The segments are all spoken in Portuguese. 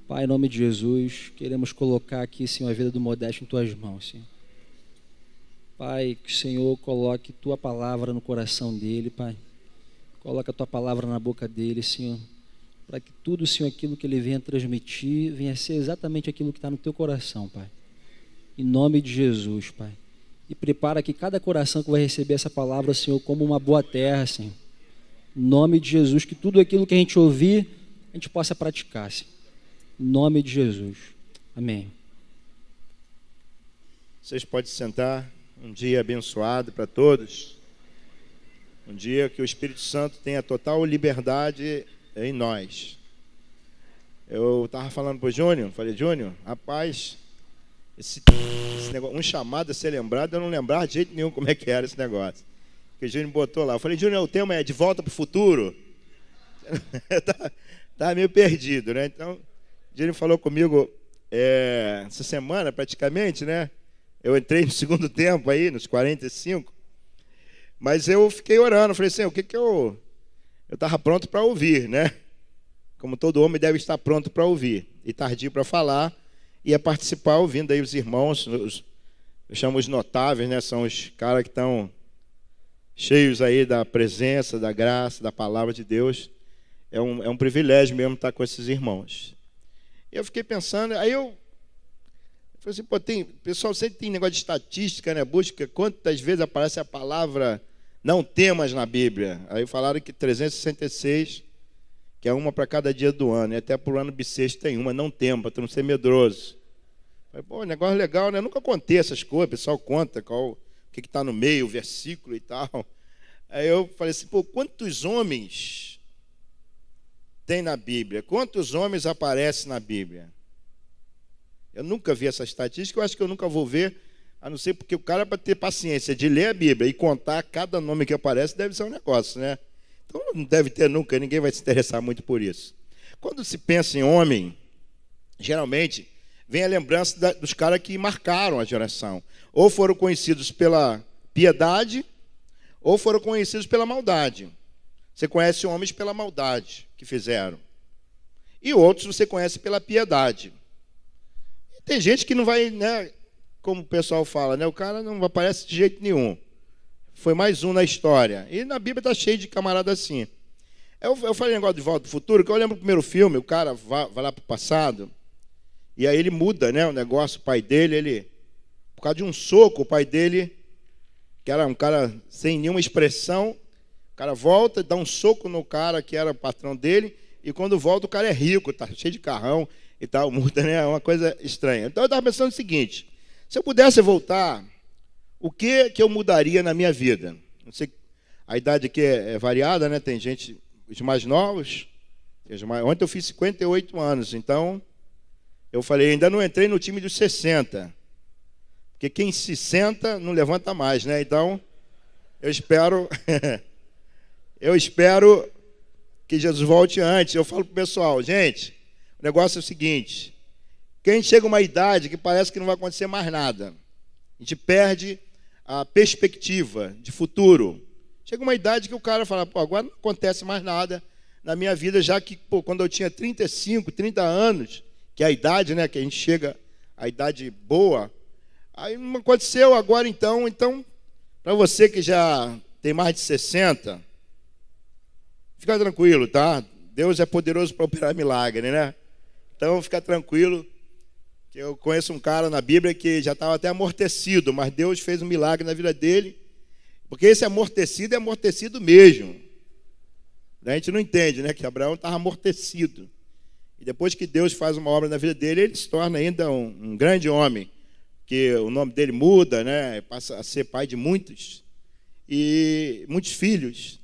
Pai, em nome de Jesus, queremos colocar aqui, Senhor, a vida do Modesto em Tuas mãos, Senhor. Pai, que o Senhor coloque Tua palavra no coração dele, Pai. Coloca a Tua palavra na boca dele, Senhor, para que tudo, Senhor, aquilo que ele venha transmitir, venha ser exatamente aquilo que está no Teu coração, Pai. Em nome de Jesus, Pai. E prepara que cada coração que vai receber essa palavra, Senhor, como uma boa terra, Senhor. Em nome de Jesus, que tudo aquilo que a gente ouvir, a gente possa praticar, Senhor. Em nome de Jesus. Amém. Vocês podem sentar. Um dia abençoado para todos. Um dia que o Espírito Santo tenha total liberdade em nós. Eu estava falando para o Júnior, falei, Júnior, rapaz, esse negócio, um chamado a ser lembrado, eu não lembrava de jeito nenhum como é que era esse negócio. Que o Júnior botou lá. Eu falei, Júnior, o tema é De Volta para o Futuro. Tá meio perdido, né? Então, o Júnior falou comigo essa semana, praticamente, né? Eu entrei no segundo tempo aí, nos 45. Mas eu fiquei orando. Falei assim, o que eu estava pronto para ouvir, né? Como todo homem deve estar pronto para ouvir. E tardio para falar. Ia participar ouvindo aí os irmãos. Eu chamo os notáveis, né? São os caras que estão cheios aí da presença, da graça, da palavra de Deus. É um privilégio mesmo estar com esses irmãos. Eu fiquei pensando, aí eu falei assim, pô, pessoal sempre tem negócio de estatística, né? Busca quantas vezes aparece a palavra não temas na Bíblia. Aí falaram que 366, que é uma para cada dia do ano, e até para o ano bissexto tem uma, não tema, para tu não ser medroso. Falei, pô, negócio legal, né? Eu nunca contei essas coisas, o pessoal conta o que está no meio, o versículo e tal. Aí eu falei assim, pô, quantos homens tem na Bíblia? Quantos homens aparecem na Bíblia? Eu nunca vi essa estatística, eu acho que eu nunca vou ver, a não ser porque o cara, para ter paciência de ler a Bíblia e contar cada nome que aparece, deve ser um negócio, né? Então não deve ter nunca, ninguém vai se interessar muito por isso. Quando se pensa em homem, geralmente vem a lembrança dos caras que marcaram a geração. Ou foram conhecidos pela piedade, ou foram conhecidos pela maldade. Você conhece homens pela maldade que fizeram. E outros você conhece pela piedade. E tem gente que não vai, né, como o pessoal fala, né, o cara não aparece de jeito nenhum. Foi mais um na história. E na Bíblia está cheio de camarada assim. Eu falei negócio de Volta ao Futuro, que eu lembro do primeiro filme, o cara vai lá para o passado, e aí ele muda, né, o negócio, o pai dele, por causa de um soco, o pai dele, que era um cara sem nenhuma expressão, o cara volta, dá um soco no cara que era o patrão dele, e quando volta o cara é rico, tá cheio de carrão e tal, muda, né? É uma coisa estranha. Então eu estava pensando o seguinte, se eu pudesse voltar, o que eu mudaria na minha vida? Não sei, a idade aqui é variada, né? Tem gente, os mais novos, ontem eu fiz 58 anos, então eu falei, ainda não entrei no time dos 60, porque quem se senta não levanta mais, né? Então eu espero que Jesus volte antes. Eu falo para o pessoal, gente, o negócio é o seguinte, quem chega a uma idade que parece que não vai acontecer mais nada, a gente perde a perspectiva de futuro. Chega uma idade que o cara fala, pô, agora não acontece mais nada na minha vida, já que, pô, quando eu tinha 35, 30 anos, que é a idade, né, que a gente chega à idade boa, aí não aconteceu agora então, para você que já tem mais de 60, fica tranquilo, tá? Deus é poderoso para operar milagre, né? Então, fica tranquilo, que eu conheço um cara na Bíblia que já estava até amortecido, mas Deus fez um milagre na vida dele, porque esse amortecido é amortecido mesmo. A gente não entende, né? Que Abraão estava amortecido. E depois que Deus faz uma obra na vida dele, ele se torna ainda um grande homem, que o nome dele muda, né? Passa a ser pai de muitos filhos.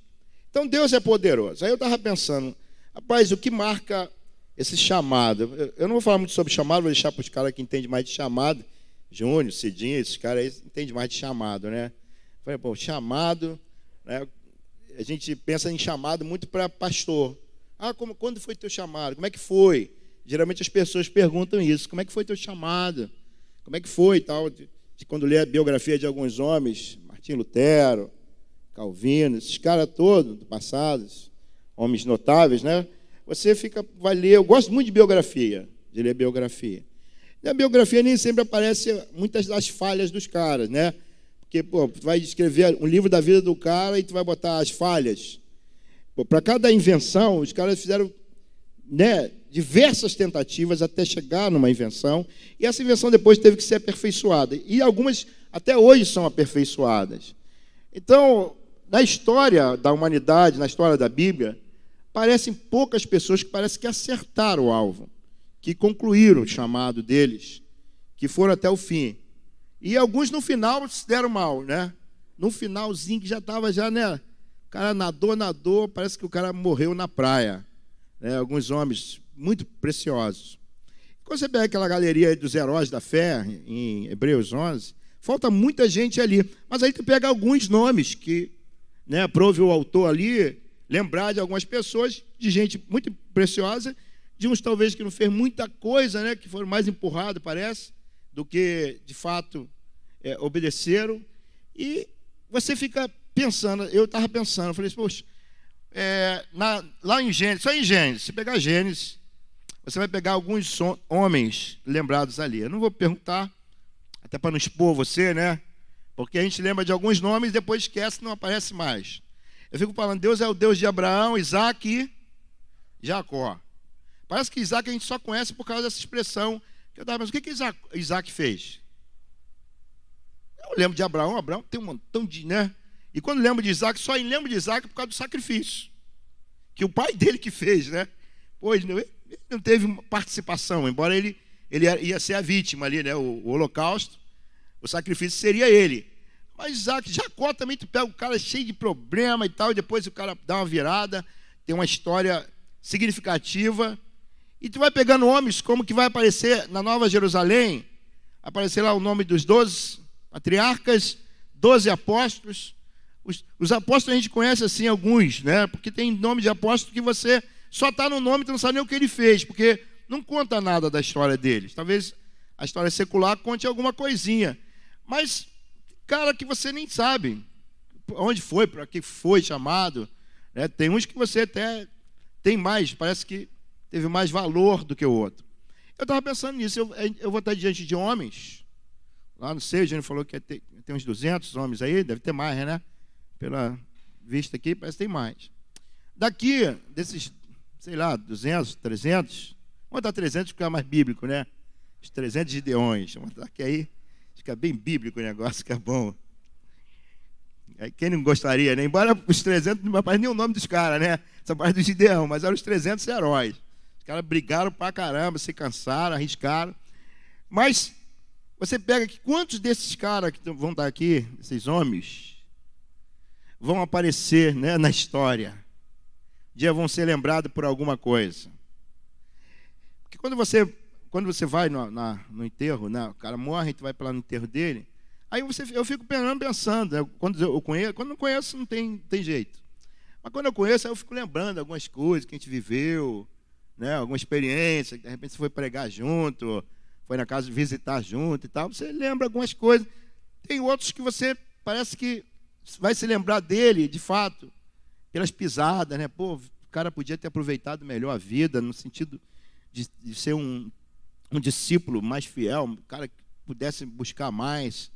Então Deus é poderoso. Aí eu estava pensando, rapaz, o que marca esse chamado? Eu não vou falar muito sobre chamado, vou deixar para os caras que entendem mais de chamado, Júnior, Cidinho, esses caras aí entendem mais de chamado, né? Eu falei, pô, chamado, né? A gente pensa em chamado muito para pastor. Quando foi teu chamado? Como é que foi? Geralmente as pessoas perguntam isso, como é que foi teu chamado? Como é que foi e tal? Quando lê a biografia de alguns homens, Martim Lutero, Calvino, esses caras todos do passado, homens notáveis, né? Você vai ler, eu gosto muito de biografia, de ler biografia. Na biografia nem sempre aparecem muitas das falhas dos caras, né? Porque, pô, tu vai escrever um livro da vida do cara e tu vai botar as falhas. Para cada invenção, os caras fizeram, né, diversas tentativas até chegar numa invenção, e essa invenção depois teve que ser aperfeiçoada. E algumas até hoje são aperfeiçoadas. Então, na história da humanidade, na história da Bíblia, parecem poucas pessoas que parecem que acertaram o alvo, que concluíram o chamado deles, que foram até o fim. E alguns no final se deram mal, né? No finalzinho que já estava, né? O cara nadou, parece que o cara morreu na praia. Né? Alguns homens muito preciosos. Quando você pega aquela galeria dos heróis da fé, em Hebreus 11, falta muita gente ali. Mas aí tu pega alguns nomes que, né, prove o autor ali lembrar de algumas pessoas, de gente muito preciosa, de uns talvez que não fez muita coisa, né, que foram mais empurrados, parece, do que de fato obedeceram. E você fica pensando, eu estava pensando, eu falei assim, poxa, lá em Gênesis, só em Gênesis, se pegar Gênesis, você vai pegar alguns homens lembrados ali. Eu não vou perguntar, até para não expor você, né? Porque a gente lembra de alguns nomes e depois esquece e não aparece mais. Eu fico falando, Deus é o Deus de Abraão, Isaac e Jacó. Parece que Isaac a gente só conhece por causa dessa expressão. Que eu estava pensando, o que Isaac fez? Eu lembro de Abraão tem um montão de, né? E quando lembro de Isaac, só lembro de Isaac por causa do sacrifício. Que o pai dele que fez, né? Pois ele não teve participação, embora ele ia ser a vítima ali, né? O holocausto, o sacrifício seria ele. Mas Isaac, Jacó também, tu pega o cara cheio de problema e tal, e depois o cara dá uma virada, tem uma história significativa. E tu vai pegando homens como que vai aparecer na Nova Jerusalém, aparecer lá o nome dos 12 patriarcas, 12 apóstolos. Os apóstolos a gente conhece assim alguns, né? Porque tem nome de apóstolo que você só está no nome e tu não sabe nem o que ele fez, porque não conta nada da história deles. Talvez a história secular conte alguma coisinha, mas cara que você nem sabe onde foi, para que foi chamado, né? Tem uns que você até tem mais, parece que teve mais valor do que o outro. Eu estava pensando nisso, eu vou estar diante de homens, lá não sei, o Jânio falou que tem uns 200 homens aí, deve ter mais, né? Pela vista aqui, parece que tem mais. Daqui, desses, sei lá, 200, 300, vamos botar 300 porque é mais bíblico, né? Os 300 gideões, vamos botar aqui aí, fica bem bíblico o negócio, fica bom. Quem não gostaria, né? Embora os 300 não aparece nem o nome dos caras, né? Essa parte do Gideão, mas eram os 300 heróis. Os caras brigaram pra caramba, se cansaram, arriscaram. Mas você pega que quantos desses caras que vão estar aqui, esses homens, vão aparecer, né, na história? Um dia vão ser lembrados por alguma coisa. Porque quando você vai no enterro, né, o cara morre, tu vai para lá no enterro dele, aí eu fico pensando, né, quando não conheço não tem jeito. Mas quando eu conheço, aí eu fico lembrando algumas coisas que a gente viveu, né, alguma experiência, de repente você foi pregar junto, foi na casa visitar junto e tal, você lembra algumas coisas. Tem outros que você parece que vai se lembrar dele, de fato, pelas pisadas, né? Pô, o cara podia ter aproveitado melhor a vida, no sentido de ser um discípulo mais fiel, um cara que pudesse buscar mais.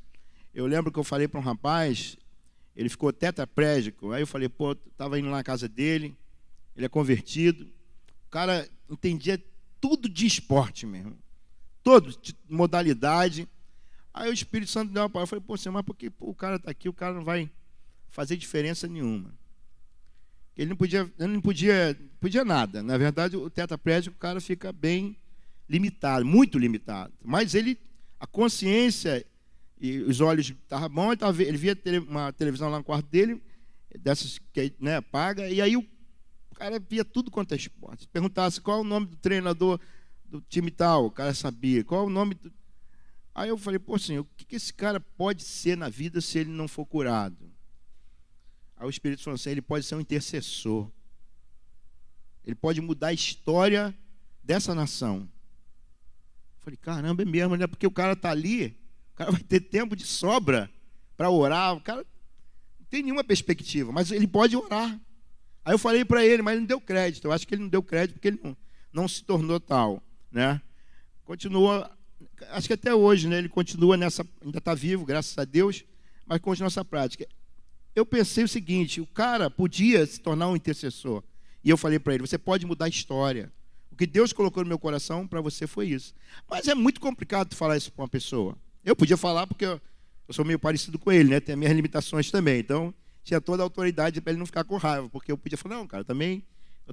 Eu lembro que eu falei para um rapaz, ele ficou tetraplégico, aí eu falei, pô, estava indo lá na casa dele, ele é convertido, o cara entendia tudo de esporte mesmo, todo, de modalidade. Aí o Espírito Santo deu uma palavra, eu falei, pô, mas porque o cara está aqui, o cara não vai fazer diferença nenhuma. Ele não podia nada. Na verdade, o tetraplégico, o cara fica bem limitado, muito limitado. Mas a consciência e os olhos estavam bons, ele via uma televisão lá no quarto dele, dessas que, né, apaga, e aí o cara via tudo quanto é esporte. Se perguntasse qual é o nome do treinador do time tal, o cara sabia. Qual é o nome do... Aí eu falei, pô, assim, o que esse cara pode ser na vida se ele não for curado? Aí o Espírito falou assim, ele pode ser um intercessor. Ele pode mudar a história dessa nação. Eu falei, caramba, é mesmo, né? Porque o cara está ali, o cara vai ter tempo de sobra para orar, o cara não tem nenhuma perspectiva, mas ele pode orar. Aí eu falei para ele, mas ele não deu crédito. Eu acho que ele não deu crédito porque ele não se tornou tal, né? continua, acho que até hoje, né, ele continua nessa, ainda está vivo, graças a Deus, mas continua essa prática. Eu pensei o seguinte, o cara podia se tornar um intercessor. E eu falei para ele, você pode mudar a história. O que Deus colocou no meu coração para você foi isso. Mas é muito complicado falar isso para uma pessoa. Eu podia falar porque eu sou meio parecido com ele, né? Tem as minhas limitações também. Então, tinha toda a autoridade para ele não ficar com raiva. Porque eu podia falar, não, cara, eu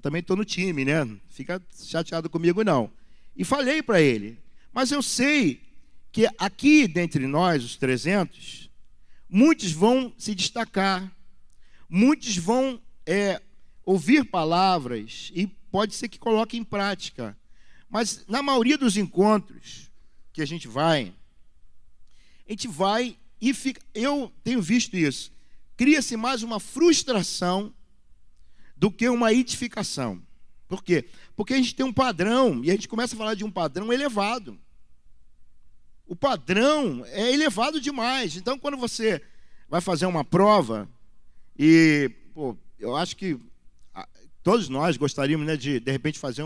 também estou no time, né? Não fica chateado comigo, não. E falei para ele. Mas eu sei que aqui, dentre nós, os 300, muitos vão se destacar. Muitos vão ouvir palavras e pode ser que coloque em prática. Mas na maioria dos encontros que a gente vai e fica... Eu tenho visto isso. Cria-se mais uma frustração do que uma edificação. Por quê? Porque a gente tem um padrão e a gente começa a falar de um padrão elevado. O padrão é elevado demais. Então, quando você vai fazer uma prova e, eu acho que todos nós gostaríamos, né, de repente fazer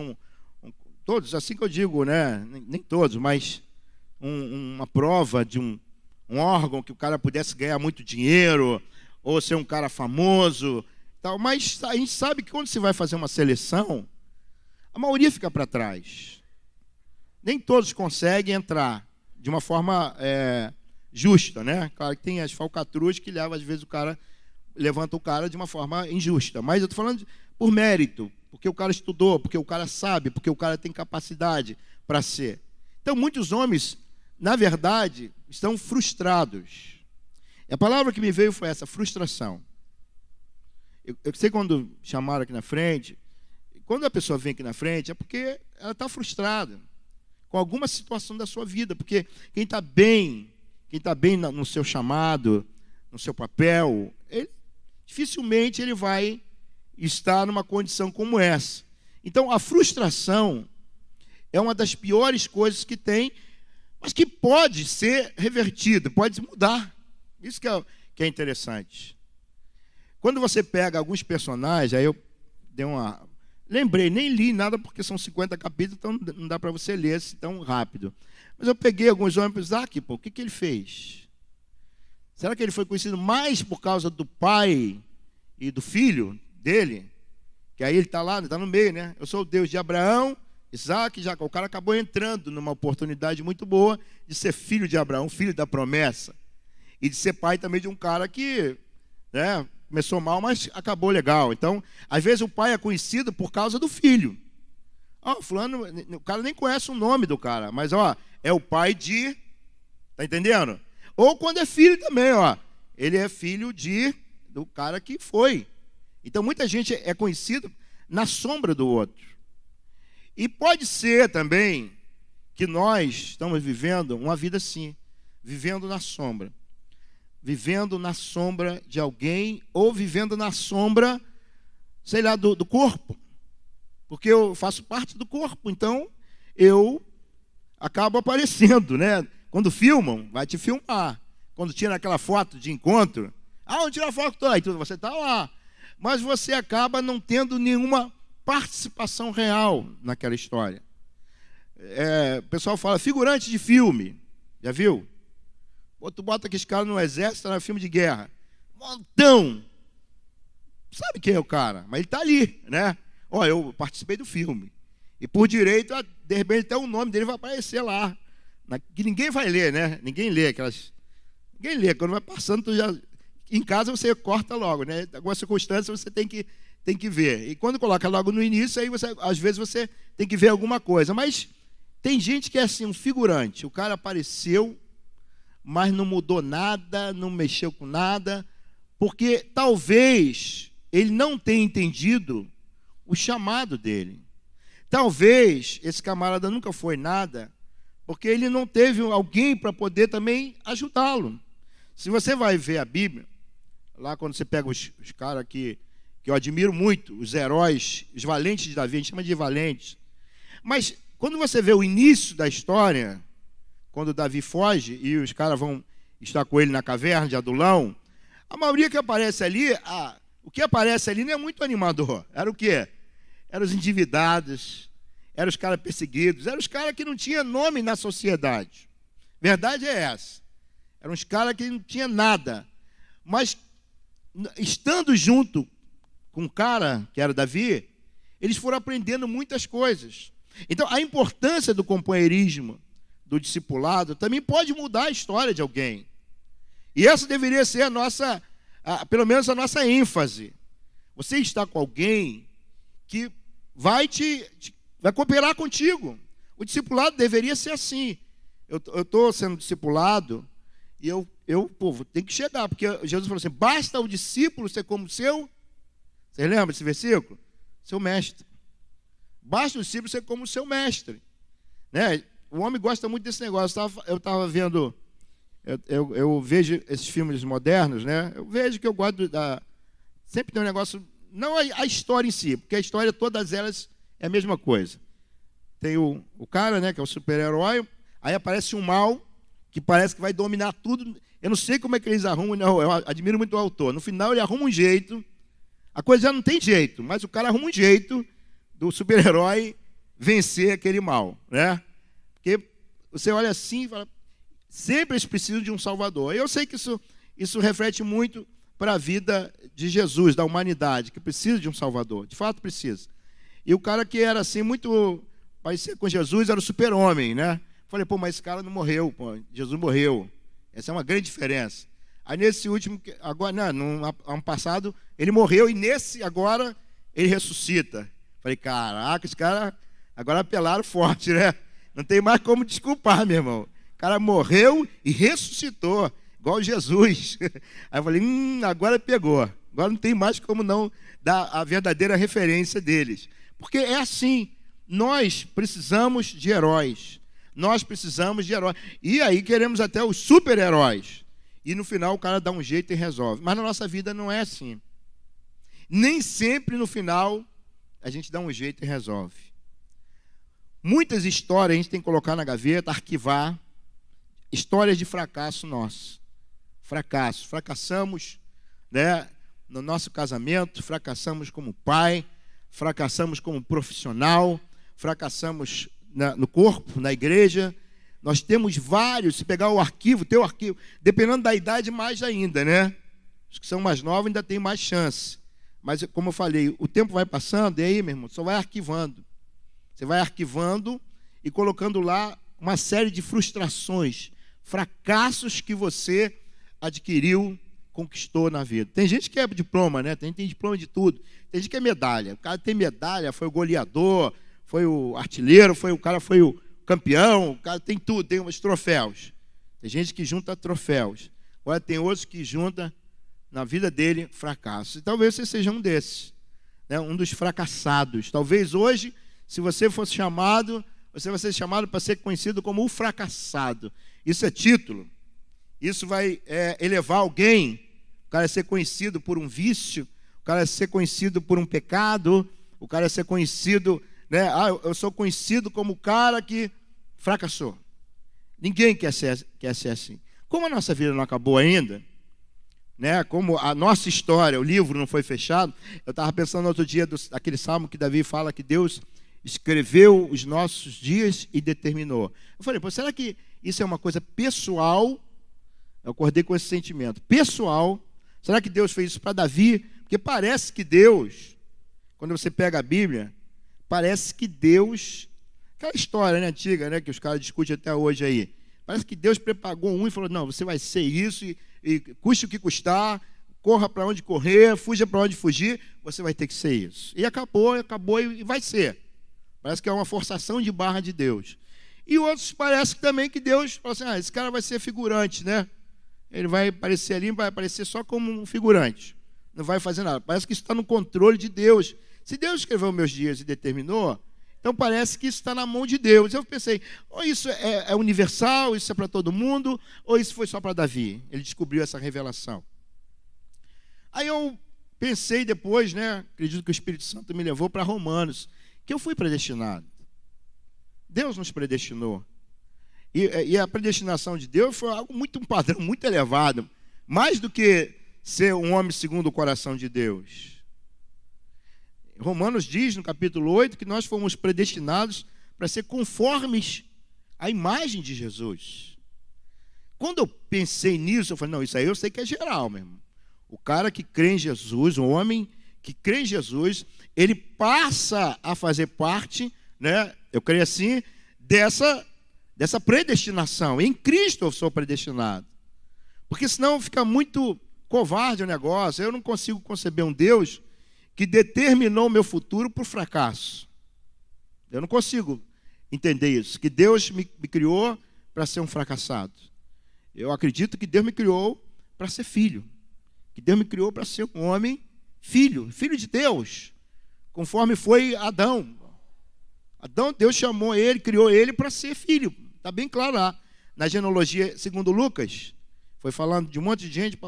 todos, assim que eu digo, né, nem todos, mas uma prova de um órgão que o cara pudesse ganhar muito dinheiro ou ser um cara famoso, tal. Mas a gente sabe que quando se vai fazer uma seleção, a maioria fica para trás. Nem todos conseguem entrar de uma forma justa, né? Claro que tem as falcatruas que levam, às vezes, levanta o cara de uma forma injusta. Mas eu estou falando por mérito, porque o cara estudou, porque o cara sabe, porque o cara tem capacidade para ser. Então, muitos homens, na verdade, estão frustrados. E a palavra que me veio foi essa, frustração. Eu sei quando chamaram aqui na frente, quando a pessoa vem aqui na frente, é porque ela está frustrada com alguma situação da sua vida, porque quem está bem no seu chamado, no seu papel, dificilmente ele vai estar numa condição como essa. Então, a frustração é uma das piores coisas que tem, mas que pode ser revertida, pode mudar. Isso que é interessante. Quando você pega alguns personagens, aí eu lembrei, nem li nada porque são 50 capítulos, então não dá para você ler tão rápido. Mas eu peguei alguns homens e pensei, o que ele fez? Será que ele foi conhecido mais por causa do pai e do filho dele? Que aí ele está lá, está no meio, né? Eu sou o Deus de Abraão, Isaac e Jacó. O cara acabou entrando numa oportunidade muito boa de ser filho de Abraão, filho da promessa. E de ser pai também de um cara que, né, começou mal, mas acabou legal. Então, às vezes o pai é conhecido por causa do filho. Fulano, o cara nem conhece o nome do cara, mas é o pai de... Tá entendendo? Ou quando é filho também, ele é filho do cara que foi. Então, muita gente é conhecido na sombra do outro. E pode ser também que nós estamos vivendo uma vida assim, vivendo na sombra. Vivendo na sombra de alguém ou vivendo na sombra, sei lá, do corpo. Porque eu faço parte do corpo, então eu acabo aparecendo, né? Quando filmam, vai te filmar. Quando tira aquela foto de encontro, vamos tirar foto, aí você está lá. Mas você acaba não tendo nenhuma participação real naquela história. O pessoal fala, figurante de filme, já viu? Tu bota aqueles caras no exército, no filme de guerra. Montão. Sabe quem é o cara? Mas ele está ali, né? Eu participei do filme. E por direito, de repente, até o nome dele vai aparecer lá. Que ninguém vai ler, né? Ninguém lê aquelas... Ninguém lê. Quando vai passando, em casa você corta logo, né? Alguma circunstância você tem que ver. E quando coloca logo no início, aí às vezes você tem que ver alguma coisa. Mas tem gente que é assim, um figurante. O cara apareceu, mas não mudou nada, não mexeu com nada, porque talvez ele não tenha entendido o chamado dele. Talvez esse camarada nunca foi nada, porque ele não teve alguém para poder também ajudá-lo. Se você vai ver a Bíblia, lá quando você pega os caras que eu admiro muito, os heróis, os valentes de Davi, a gente chama de valentes. Mas quando você vê o início da história, quando Davi foge e os caras vão estar com ele na caverna de Adulão, a maioria que aparece ali, o que aparece ali não é muito animador. Era o quê? Eram os endividados, eram os caras perseguidos, eram os caras que não tinham nome na sociedade. Verdade é essa. Eram os caras que não tinham nada. Mas, estando junto com o cara, que era Davi, eles foram aprendendo muitas coisas. Então, a importância do companheirismo, do discipulado, também pode mudar a história de alguém. E essa deveria ser a nossa, pelo menos a nossa ênfase. Você está com alguém que vai cooperar contigo. O discipulado deveria ser assim. Eu estou sendo discipulado e povo, tem que chegar, porque Jesus falou assim, basta o discípulo ser como seu, você lembra desse versículo? Seu mestre. Basta o discípulo ser como seu mestre. Né? O homem gosta muito desse negócio. Eu estava vendo, eu vejo esses filmes modernos, né? Eu vejo que eu gosto sempre tem um negócio, não a história em si, porque a história, todas elas, é a mesma coisa. Tem o cara, né, que é o super-herói, aí aparece um mal, que parece que vai dominar tudo. Eu não sei como é que eles arrumam, não, eu admiro muito o autor. No final ele arruma um jeito, a coisa já não tem jeito, mas o cara arruma um jeito do super-herói vencer aquele mal, né? Porque você olha assim e fala, sempre eles precisam de um salvador. Eu sei que isso reflete muito para a vida de Jesus, da humanidade, que precisa de um salvador, de fato precisa. E o cara que era assim, muito parecia com Jesus, era o super-homem, né? Falei, mas esse cara não morreu, Jesus morreu. Essa é uma grande diferença. Aí nesse último, agora, no ano passado, ele morreu e nesse agora ele ressuscita. Falei, caraca, esse cara agora apelaram forte, né? Não tem mais como desculpar, meu irmão. O cara morreu e ressuscitou, igual Jesus. Aí eu falei, agora pegou. Agora não tem mais como não dar a verdadeira referência deles. Porque é assim, nós precisamos de heróis. Nós precisamos de heróis. E aí queremos até os super-heróis. E no final o cara dá um jeito e resolve. Mas na nossa vida não é assim. Nem sempre no final a gente dá um jeito e resolve. Muitas histórias a gente tem que colocar na gaveta, arquivar. Histórias de fracasso nosso. Fracassamos, né, no nosso casamento, fracassamos como pai, fracassamos como profissional, fracassamos no corpo, na igreja. Nós temos vários, se pegar o arquivo, teu arquivo, dependendo da idade, mais ainda, né? Os que são mais novos ainda têm mais chance. Mas, como eu falei, o tempo vai passando, e aí, meu irmão, só vai arquivando. Você vai arquivando e colocando lá uma série de frustrações, fracassos que você adquiriu, conquistou na vida. Tem gente que é diploma, né? Tem diploma de tudo. Tem gente que é medalha. O cara tem medalha, foi o goleador, foi o artilheiro, o cara foi o campeão, o cara tem tudo, tem uns troféus. Tem gente que junta troféus. Agora tem outros que junta na vida dele fracassos. E talvez você seja um desses, né? Um dos fracassados. Talvez hoje, se você fosse chamado, você vai ser chamado para ser conhecido como o fracassado. Isso é título. Isso vai elevar alguém. O cara é ser conhecido por um vício, o cara é ser conhecido por um pecado, o cara é ser conhecido, né? Eu sou conhecido como o cara que fracassou. Ninguém quer ser assim. Como a nossa vida não acabou ainda, né? Como a nossa história, o livro não foi fechado, eu estava pensando no outro dia daquele salmo que Davi fala que Deus escreveu os nossos dias e determinou. Eu falei, será que isso é uma coisa pessoal? Eu acordei com esse sentimento. Pessoal, será que Deus fez isso para Davi? Porque parece que Deus, quando você pega a Bíblia, parece que Deus, aquela história, né, antiga, né, que os caras discutem até hoje aí, parece que Deus preparou um e falou, não, você vai ser isso, e custe o que custar, corra para onde correr, fuja para onde fugir, você vai ter que ser isso. E acabou e vai ser. Parece que é uma forçação de barra de Deus. E outros parece também que Deus falou assim, esse cara vai ser figurante, né? Ele vai aparecer ali, vai aparecer só como um figurante. Não vai fazer nada. Parece que isso está no controle de Deus. Se Deus escreveu meus dias e determinou, então parece que isso está na mão de Deus. Eu pensei, ou isso é universal, isso é para todo mundo, ou isso foi só para Davi. Ele descobriu essa revelação. Aí eu pensei depois, né? Acredito que o Espírito Santo me levou para Romanos, que eu fui predestinado. Deus nos predestinou. E a predestinação de Deus foi um padrão muito elevado. Mais do que ser um homem segundo o coração de Deus. Romanos diz, no capítulo 8, que nós fomos predestinados para ser conformes à imagem de Jesus. Quando eu pensei nisso, eu falei, não, isso aí eu sei que é geral mesmo. O cara que crê em Jesus, o homem que crê em Jesus, ele passa a fazer parte, né, eu creio assim, dessa predestinação. Em Cristo eu sou predestinado. Porque senão fica muito covarde o negócio. Eu não consigo conceber um Deus que determinou o meu futuro por fracasso. Eu não consigo entender isso, que Deus me criou para ser um fracassado. Eu acredito que Deus me criou para ser filho, que Deus me criou para ser um homem filho de Deus, conforme foi Adão. Adão, Deus chamou ele, criou ele para ser filho. Está bem claro lá, na genealogia segundo Lucas, foi falando de um monte de gente,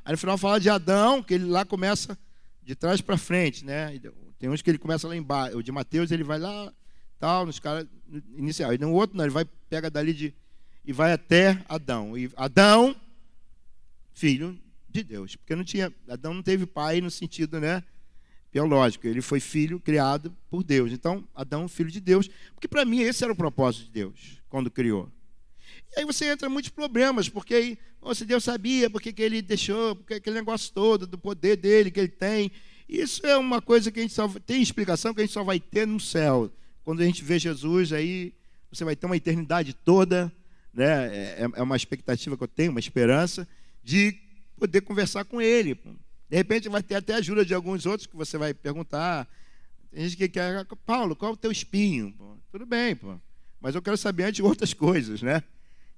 aí no final fala de Adão, que ele lá começa de trás para frente, né? Tem uns que ele começa lá embaixo. O de Mateus, ele vai lá, tal, nos caras iniciais. E no outro, não, ele pega dali e vai até Adão. E Adão, filho de Deus. Porque Adão não teve pai no sentido, né, biológico. Ele foi filho criado por Deus. Então, Adão, filho de Deus. Porque para mim esse era o propósito de Deus, quando criou. E aí você entra em muitos problemas, porque aí, se Deus sabia, porque que ele deixou, porque aquele negócio todo, do poder dele que ele tem. Isso é uma coisa que a gente só tem explicação, que a gente só vai ter no céu. Quando a gente vê Jesus, aí você vai ter uma eternidade toda, né? É uma expectativa que eu tenho, uma esperança, de poder conversar com ele. De repente vai ter até a ajuda de alguns outros que você vai perguntar. Tem gente que quer, Paulo, qual é o teu espinho? Pô, tudo bem, pô, mas eu quero saber antes outras coisas, né?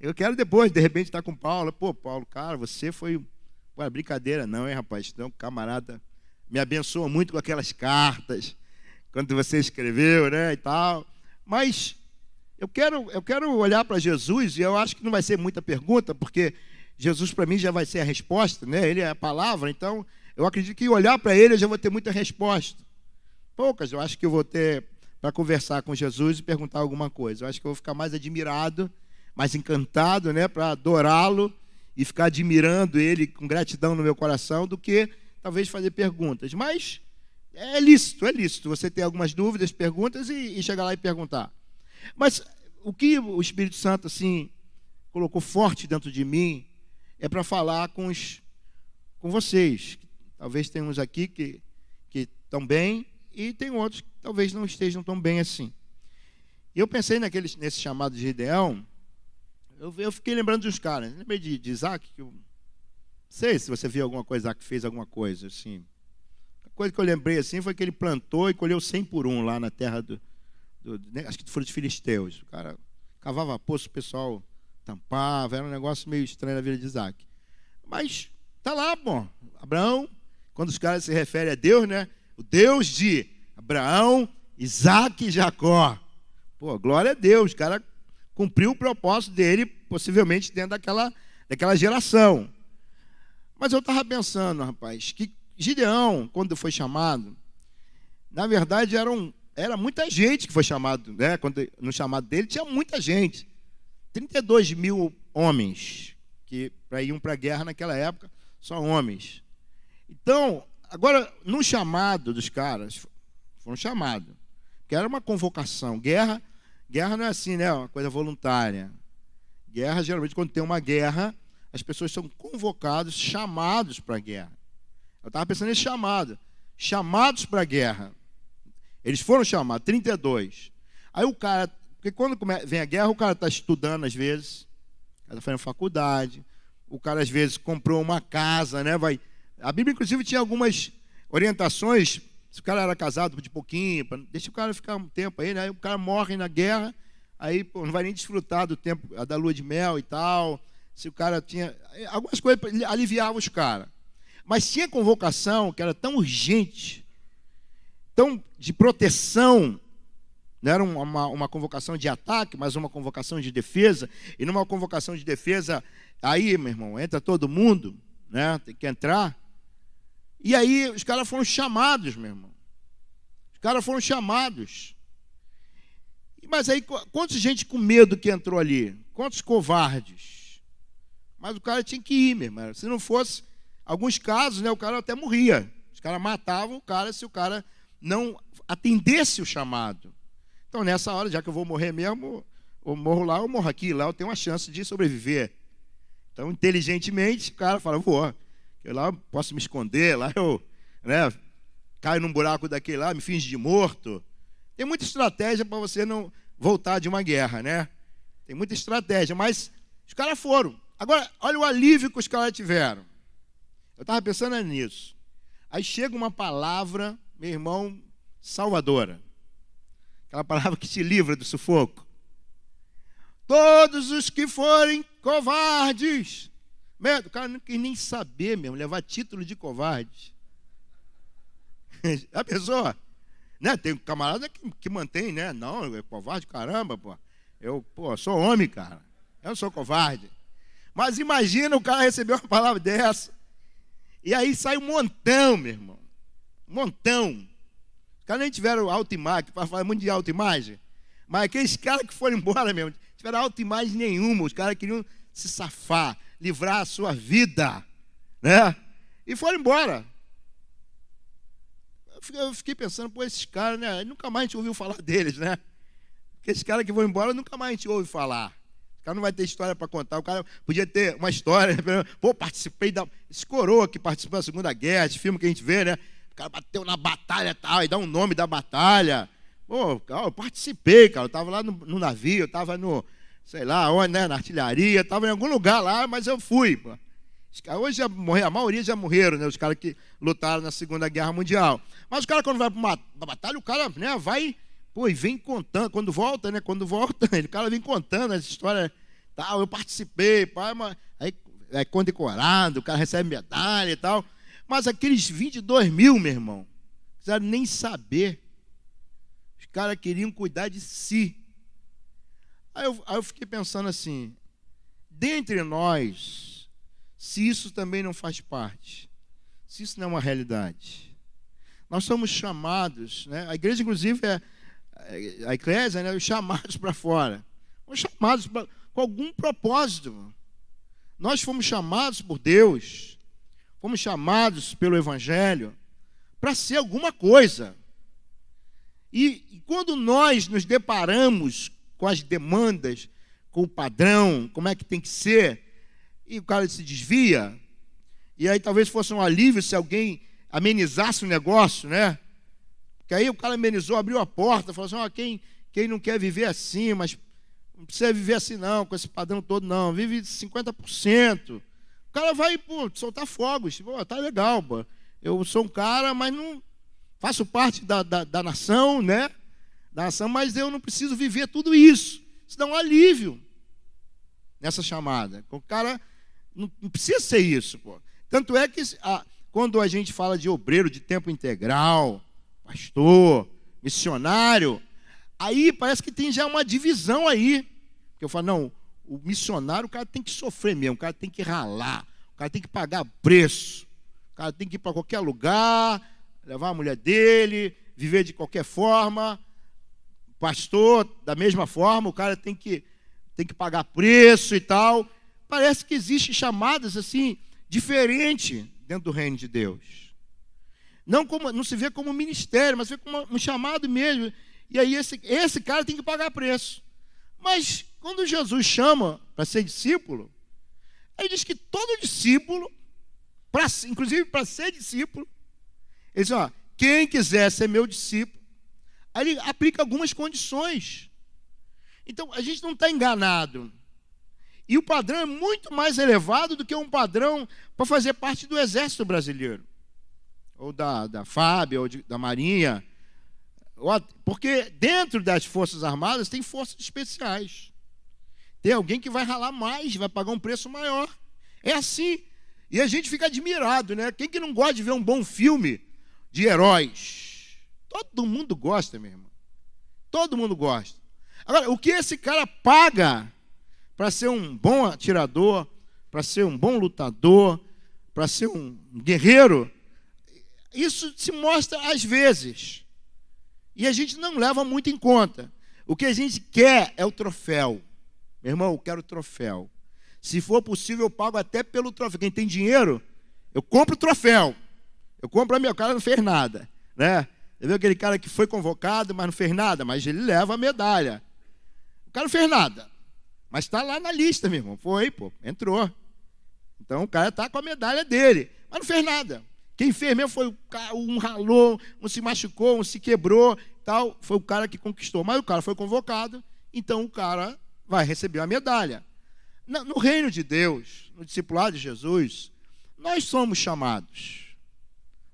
Eu quero depois, de repente, estar com Paulo. Pô, Paulo, cara, você foi... Ué, brincadeira não, hein, rapaz? Então, camarada me abençoa muito com aquelas cartas, quando você escreveu, né, e tal. Mas eu quero olhar para Jesus, e eu acho que não vai ser muita pergunta, porque Jesus, para mim, já vai ser a resposta, né? Ele é a palavra, então eu acredito que olhar para ele eu já vou ter muita resposta. Poucas, eu acho que eu vou ter para conversar com Jesus e perguntar alguma coisa. Eu acho que eu vou ficar mais admirado, mais encantado, né, para adorá-lo e ficar admirando ele com gratidão no meu coração, do que talvez fazer perguntas. Mas é lícito você ter algumas dúvidas, perguntas e chegar lá e perguntar. Mas o que o Espírito Santo assim colocou forte dentro de mim é para falar com vocês. Talvez tenham uns aqui que estão bem e tem outros que talvez não estejam tão bem assim. E eu pensei nesse chamado de Gideão. Eu fiquei lembrando dos caras. Lembrei de Isaac, que eu não sei se você viu alguma coisa, Isaac fez alguma coisa assim. A coisa que eu lembrei assim foi que ele plantou e colheu 100 por 1 lá na terra acho que foram dos filisteus. O cara cavava poço, o pessoal tampava, era um negócio meio estranho na vida de Isaac. Mas tá lá, bom. Abraão, quando os caras se referem a Deus, né? O Deus de Abraão, Isaac e Jacó. Pô, glória a Deus, o cara cumpriu o propósito dele, possivelmente dentro daquela geração. Mas eu estava pensando, rapaz, que Gideão, quando foi chamado, na verdade era muita gente que foi chamado, né? Quando, no chamado dele tinha muita gente. 32 mil homens, que iam para a guerra naquela época, só homens. Então, agora, no chamado dos caras, foram chamados, que era uma convocação. Guerra não é assim, né? Uma coisa voluntária. Guerra, geralmente, quando tem uma guerra, as pessoas são convocadas, chamados para a guerra. Eu estava pensando nesse chamado. Chamados para a guerra. Eles foram chamados, 32. Aí o cara, porque quando vem a guerra, o cara está estudando às vezes, o cara está fazendo faculdade, o cara às vezes comprou uma casa, né? A Bíblia, inclusive, tinha algumas orientações. Se o cara era casado de pouquinho, deixa o cara ficar um tempo aí, né? Aí o cara morre na guerra, aí não vai nem desfrutar do tempo da lua de mel e tal. Se o cara tinha... Algumas coisas aliviavam os caras. Mas tinha convocação que era tão urgente, tão de proteção, não era uma convocação de ataque, mas uma convocação de defesa. E numa convocação de defesa, aí, meu irmão, entra todo mundo, né? Tem que entrar. E aí os caras foram chamados, meu irmão. Os caras foram chamados. Mas aí, quanta gente com medo que entrou ali? Quantos covardes? Mas o cara tinha que ir, meu irmão. Se não fosse, alguns casos, né, o cara até morria. caras matavam o cara se o cara não atendesse o chamado. Então, nessa hora, já que eu vou morrer mesmo, eu morro lá, eu morro aqui. Lá eu tenho uma chance de sobreviver. Então, inteligentemente, o cara fala, lá eu posso me esconder, lá eu caio num buraco daquele lá, me finge de morto. Tem muita estratégia para você não voltar de uma guerra, né? Tem muita estratégia, mas os caras foram. Agora, olha o alívio que os caras tiveram. Eu estava pensando nisso. Aí chega uma palavra, meu irmão, salvadora. Aquela palavra que te livra do sufoco. Todos os que forem covardes. O cara não quis nem saber mesmo, levar título de covarde. A pessoa, né? Tem um camarada que mantém, né? Não, é covarde, caramba, pô. Eu sou homem, cara. Eu não sou covarde. Mas imagina o cara receber uma palavra dessa. E aí sai um montão, meu irmão. Um montão. Os caras nem tiveram autoimagem, para falar muito de autoimagem. Mas aqueles caras que foram embora mesmo, não tiveram autoimagem nenhuma. Os caras queriam se safar, livrar a sua vida, né? E foram embora. Eu fiquei pensando, esses caras, né? Nunca mais a gente ouviu falar deles, né? Porque esses caras que vão embora, nunca mais a gente ouve falar. O cara não vai ter história para contar. O cara podia ter uma história. Participei da... Esse coroa que participou da Segunda Guerra, esse filme que a gente vê, né? O cara bateu na batalha e tal, e dá um nome da batalha. Eu participei, cara. Eu estava lá no navio, eu estava no... sei lá onde, né? Na artilharia. Estava em algum lugar lá, mas eu fui. Hoje já morreram, a maioria já morreram, né? Os caras que lutaram na Segunda Guerra Mundial. Mas os caras, quando vai para uma batalha, o cara, né, vai... e vem contando, quando volta, o cara vem contando essa história, tal, eu participei, aí é condecorado, o cara recebe medalha e tal, mas aqueles 22 mil, meu irmão, não precisaram nem saber, os caras queriam cuidar de si. Aí eu fiquei pensando assim, dentre nós, se isso também não faz parte, se isso não é uma realidade, nós somos chamados, né? A igreja, inclusive, a eclésia, né, os chamados para fora. Fomos chamados com algum propósito. Nós fomos chamados por Deus, fomos chamados pelo Evangelho para ser alguma coisa. E quando nós nos deparamos com as demandas, com o padrão, como é que tem que ser, e o cara se desvia, e aí talvez fosse um alívio se alguém amenizasse o negócio, né? Porque aí o cara amenizou, abriu a porta, falou assim, quem não quer viver assim, mas não precisa viver assim não, com esse padrão todo não, vive 50%. O cara vai, soltar fogos, tá legal, eu sou um cara, mas não faço parte da nação, né? Da nação, mas eu não preciso viver tudo isso. Isso dá um alívio nessa chamada. O cara não precisa ser isso, Tanto é que quando a gente fala de obreiro de tempo integral, pastor, missionário, aí parece que tem já uma divisão aí. Porque eu falo, não, o missionário, o cara tem que sofrer mesmo, o cara tem que ralar, o cara tem que pagar preço, o cara tem que ir para qualquer lugar, levar a mulher dele, viver de qualquer forma. Pastor, da mesma forma, o cara tem que pagar preço e tal. Parece que existem chamadas assim, diferentes dentro do reino de Deus. Não se vê como ministério, mas se vê como um chamado mesmo. E aí esse cara tem que pagar preço. Mas quando Jesus chama para ser discípulo, ele diz que todo discípulo, inclusive para ser discípulo, ele diz, quem quiser ser meu discípulo, aí ele aplica algumas condições. Então a gente não está enganado. E o padrão é muito mais elevado do que um padrão para fazer parte do Exército Brasileiro, ou da FAB, ou da Marinha. Porque dentro das Forças Armadas tem forças especiais. Tem alguém que vai ralar mais, vai pagar um preço maior. É assim. E a gente fica admirado, né? Quem que não gosta de ver um bom filme de heróis? Todo mundo gosta, meu irmão. Todo mundo gosta. Agora, o que esse cara paga para ser um bom atirador, para ser um bom lutador, para ser um guerreiro, isso se mostra às vezes. E a gente não leva muito em conta. O que a gente quer é o troféu. Meu irmão, eu quero o troféu. Se for possível, eu pago até pelo troféu. Quem tem dinheiro, eu compro o troféu. Eu compro a minha, o cara não fez nada, né? Você viu aquele cara que foi convocado, mas não fez nada, mas ele leva a medalha. O cara não fez nada, mas está lá na lista, meu irmão. Foi, pô, entrou. Então o cara está com a medalha dele, mas não fez nada. Quem fez mesmo foi um ralou, um se machucou, um se quebrou, tal. Foi o cara que conquistou, mas o cara foi convocado, então o cara vai receber a medalha. No reino de Deus, no discipulado de Jesus, nós somos chamados.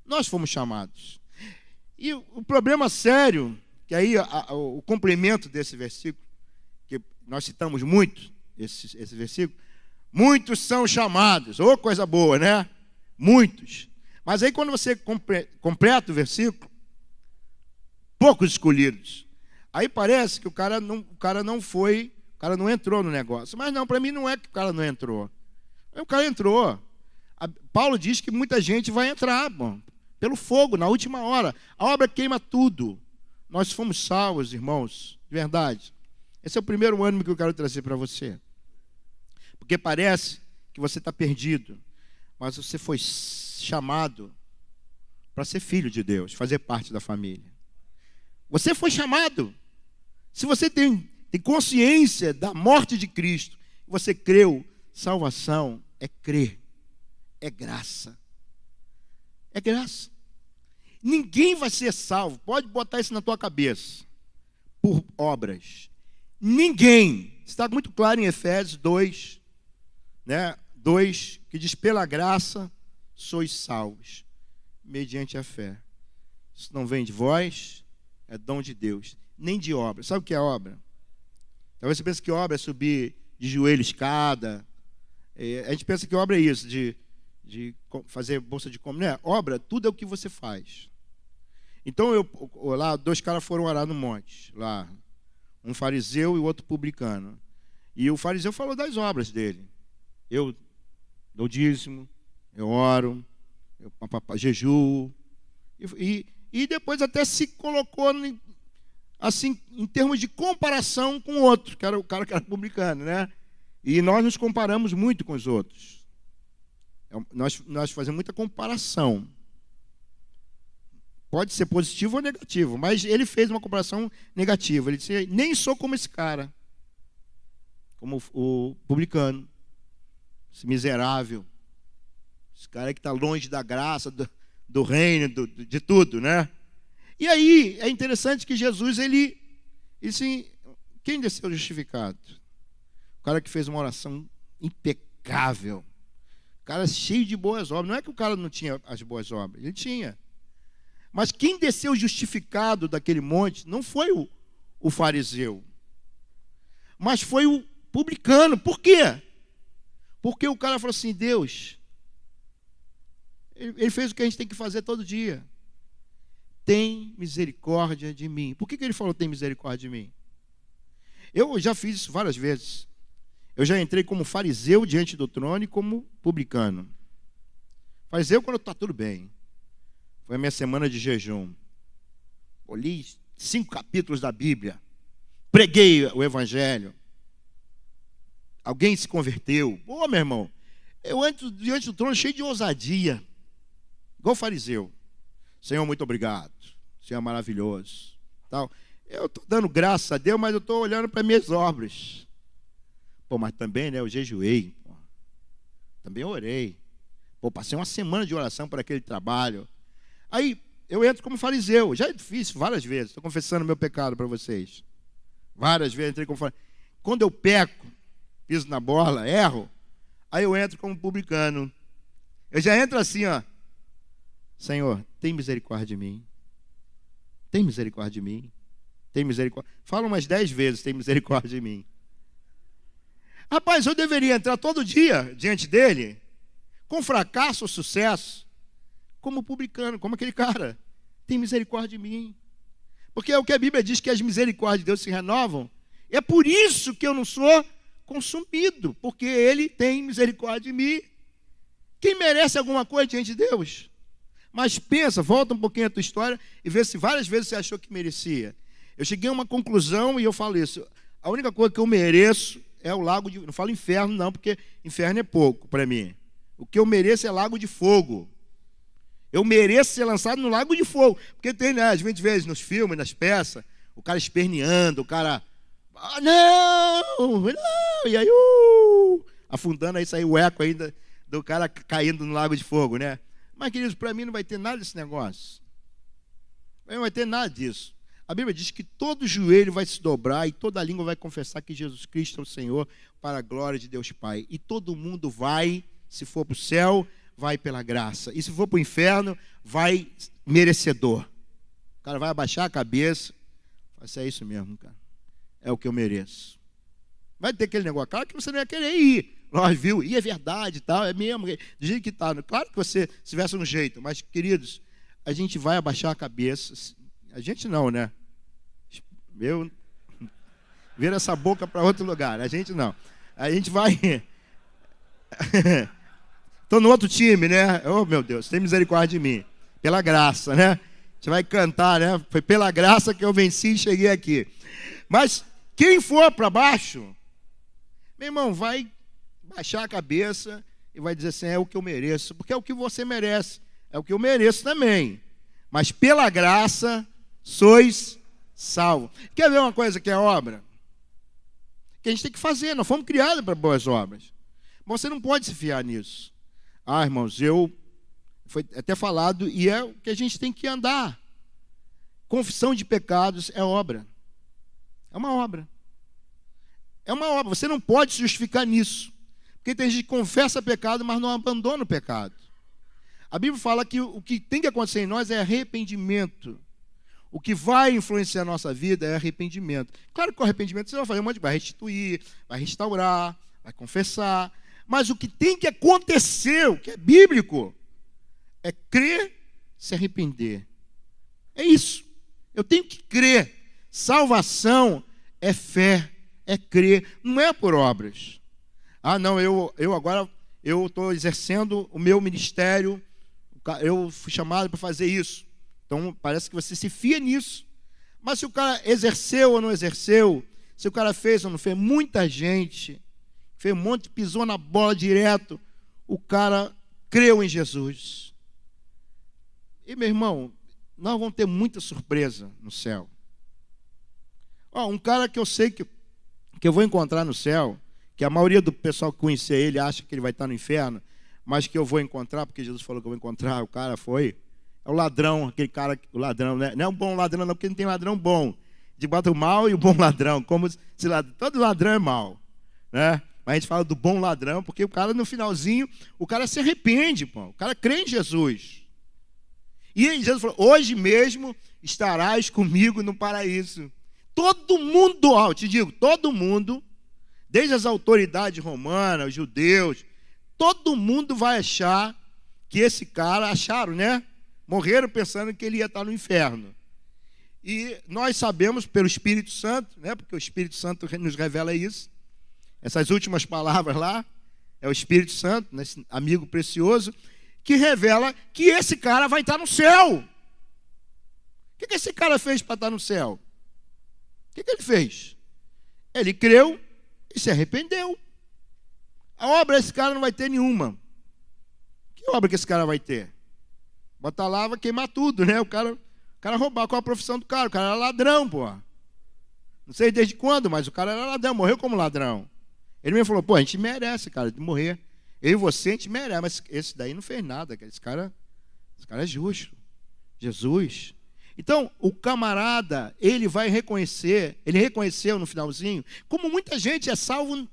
Nós fomos chamados. E o problema sério, que aí o complemento desse versículo, que nós citamos muito, esse versículo, muitos são chamados. Ô, coisa boa, né? Muitos. Mas aí quando você completa o versículo, poucos escolhidos. Aí parece que o cara não entrou no negócio. Mas não, para mim não é que o cara não entrou. O cara entrou. Paulo diz que muita gente vai entrar, bom, pelo fogo, na última hora. A obra queima tudo. Nós fomos salvos, irmãos, de verdade. Esse é o primeiro ânimo que eu quero trazer para você. Porque parece que você está perdido, mas você foi chamado para ser filho de Deus, fazer parte da família. Você foi chamado. Se você tem consciência da morte de Cristo, você creu, salvação é crer, é graça. É graça. Ninguém vai ser salvo, pode botar isso na tua cabeça, por obras. Ninguém. Está muito claro em Efésios 2, né? 2, que diz, pela graça sois salvos, mediante a fé. Isso não vem de vós, é dom de Deus, nem de obra. Sabe o que é obra? Talvez você pense que obra é subir de joelho escada. A gente pensa que obra é isso, de fazer bolsa de comunhão. Obra, tudo é o que você faz. Então, lá, 2 caras foram orar no monte, lá, um fariseu e o outro publicano. E o fariseu falou das obras dele. Eu dou dízimo, eu oro, eu jejuo. E depois até se colocou, assim, em termos de comparação com o outro, que era o cara que era publicano, né? E nós nos comparamos muito com os outros. Nós fazemos muita comparação. Pode ser positivo ou negativo, mas ele fez uma comparação negativa. Ele disse, nem sou como esse cara, como o publicano, esse miserável, esse cara que está longe da graça, do reino, de tudo, né? E aí, é interessante que Jesus, ele assim, quem desceu justificado? O cara que fez uma oração impecável. O cara cheio de boas obras. Não é que o cara não tinha as boas obras, ele tinha. Mas quem desceu justificado daquele monte não foi o fariseu, mas foi o publicano. Por quê? Porque o cara falou assim, Deus, ele fez o que a gente tem que fazer todo dia. Tem misericórdia de mim. Por que ele falou tem misericórdia de mim? Eu já fiz isso várias vezes. Eu já entrei como fariseu diante do trono e como publicano. Fariseu quando está tudo bem. Foi a minha semana de jejum. Eu li 5 capítulos da Bíblia. Preguei o Evangelho. Alguém se converteu. Pô, meu irmão, eu entro diante do trono cheio de ousadia. Igual fariseu. Senhor, muito obrigado. Senhor é maravilhoso. Tal. Eu estou dando graças a Deus, mas eu estou olhando para minhas obras. Pô, mas também, né, eu jejuei. Pô. Também orei. Pô, passei uma semana de oração por aquele trabalho. Aí, eu entro como fariseu. Já fiz várias vezes. Estou confessando meu pecado para vocês. Várias vezes entrei como fariseu. Quando eu peco, piso na bola, erro, aí eu entro como publicano. Eu já entro assim, ó. Senhor, tem misericórdia de mim. Tem misericórdia de mim. Tem misericórdia. Fala umas 10 vezes, tem misericórdia de mim. Rapaz, eu deveria entrar todo dia diante dele, com fracasso ou sucesso, como publicano, como aquele cara. Tem misericórdia de mim. Porque é o que a Bíblia diz, que as misericórdias de Deus se renovam. É por isso que eu não sou consumido, porque ele tem misericórdia de mim. Quem merece alguma coisa diante de Deus? Mas pensa, volta um pouquinho a tua história e vê se várias vezes você achou que merecia. Eu cheguei a uma conclusão e eu falo isso. A única coisa que eu mereço é o lago de... Não falo inferno não, porque inferno é pouco para mim. O que eu mereço é lago de fogo. Eu mereço ser lançado no lago de fogo. Porque tem, né, às vezes nos filmes, nas peças, o cara esperneando, o cara... Ah, não! E aí, afundando, aí sai o eco ainda do cara caindo no lago de fogo, né? Mas, queridos, para mim não vai ter nada desse negócio. Não vai ter nada disso. A Bíblia diz que todo joelho vai se dobrar e toda língua vai confessar que Jesus Cristo é o Senhor, para a glória de Deus Pai. E todo mundo vai, se for para o céu, vai pela graça. E se for para o inferno, vai merecedor. O cara vai abaixar a cabeça. Vai ser isso mesmo, cara. É o que eu mereço. Vai ter aquele negócio, claro que você não ia querer ir. Nós viu, e é verdade e tal, é mesmo, do jeito que está. Claro que você estivesse no jeito, mas, queridos, a gente vai abaixar a cabeça. A gente não, né? Vira essa boca para outro lugar. A gente não. A gente vai... Estou no outro time, né? Oh, meu Deus, tem misericórdia de mim. Pela graça, né? A gente vai cantar, né? Foi pela graça que eu venci e cheguei aqui. Mas quem for para baixo, meu irmão, vai baixar a cabeça e vai dizer assim, é o que eu mereço. Porque é o que você merece. É o que eu mereço também. Mas pela graça sois salvos. Quer ver uma coisa que é obra? Que a gente tem que fazer. Nós fomos criados para boas obras. Você não pode se fiar nisso. Ah, irmãos, foi até falado, e é o que a gente tem que andar. Confissão de pecados é obra. É uma obra. É uma obra. Você não pode se justificar nisso. Porque tem gente que confessa pecado, mas não abandona o pecado. A Bíblia fala que o que tem que acontecer em nós é arrependimento. O que vai influenciar a nossa vida é arrependimento. Claro que o arrependimento você vai fazer um monte de... Vai restituir, vai restaurar, vai confessar. Mas o que tem que acontecer, o que é bíblico, é crer, se arrepender. É isso. Eu tenho que crer. Salvação é fé, é crer. Não é por obras. Ah, não, eu agora estou exercendo o meu ministério, eu fui chamado para fazer isso. Então, parece que você se fia nisso. Mas se o cara exerceu ou não exerceu, se o cara fez ou não fez, muita gente fez um monte, pisou na bola direto, o cara creu em Jesus. E, meu irmão, nós vamos ter muita surpresa no céu. Um cara que eu sei que eu vou encontrar no céu, que a maioria do pessoal que conhecer ele acha que ele vai estar no inferno, mas que eu vou encontrar, porque Jesus falou que eu vou encontrar, o cara foi... É o ladrão, aquele cara, o ladrão, né? Não é um bom ladrão, não, porque não tem ladrão bom. De bota o mal e o bom ladrão. Como se todo ladrão é mal, né? Mas a gente fala do bom ladrão, porque o cara no finalzinho, o cara se arrepende, pô. O cara crê em Jesus. E Jesus falou, hoje mesmo estarás comigo no paraíso. Todo mundo, eu te digo, todo mundo, desde as autoridades romanas, os judeus, todo mundo vai achar que esse cara, acharam, né? Morreram pensando que ele ia estar no inferno. E nós sabemos pelo Espírito Santo, né, porque o Espírito Santo nos revela isso. Essas últimas palavras lá, é o Espírito Santo, né, esse amigo precioso, que revela que esse cara vai estar no céu. O que esse cara fez para estar no céu? O que ele fez? Ele creu e se arrependeu. A obra desse cara não vai ter nenhuma. Que obra que esse cara vai ter? Botar lá, vai queimar tudo, né? O cara roubar. Qual a profissão do cara? O cara era ladrão, pô. Não sei desde quando, mas o cara era ladrão, morreu como ladrão. Ele me falou, pô, a gente merece, cara, de morrer. Eu e você, a gente merece, mas esse daí não fez nada, cara. Esse cara é justo. Jesus. Então, o camarada, ele vai reconhecer, ele reconheceu no finalzinho, como muita gente é salvo,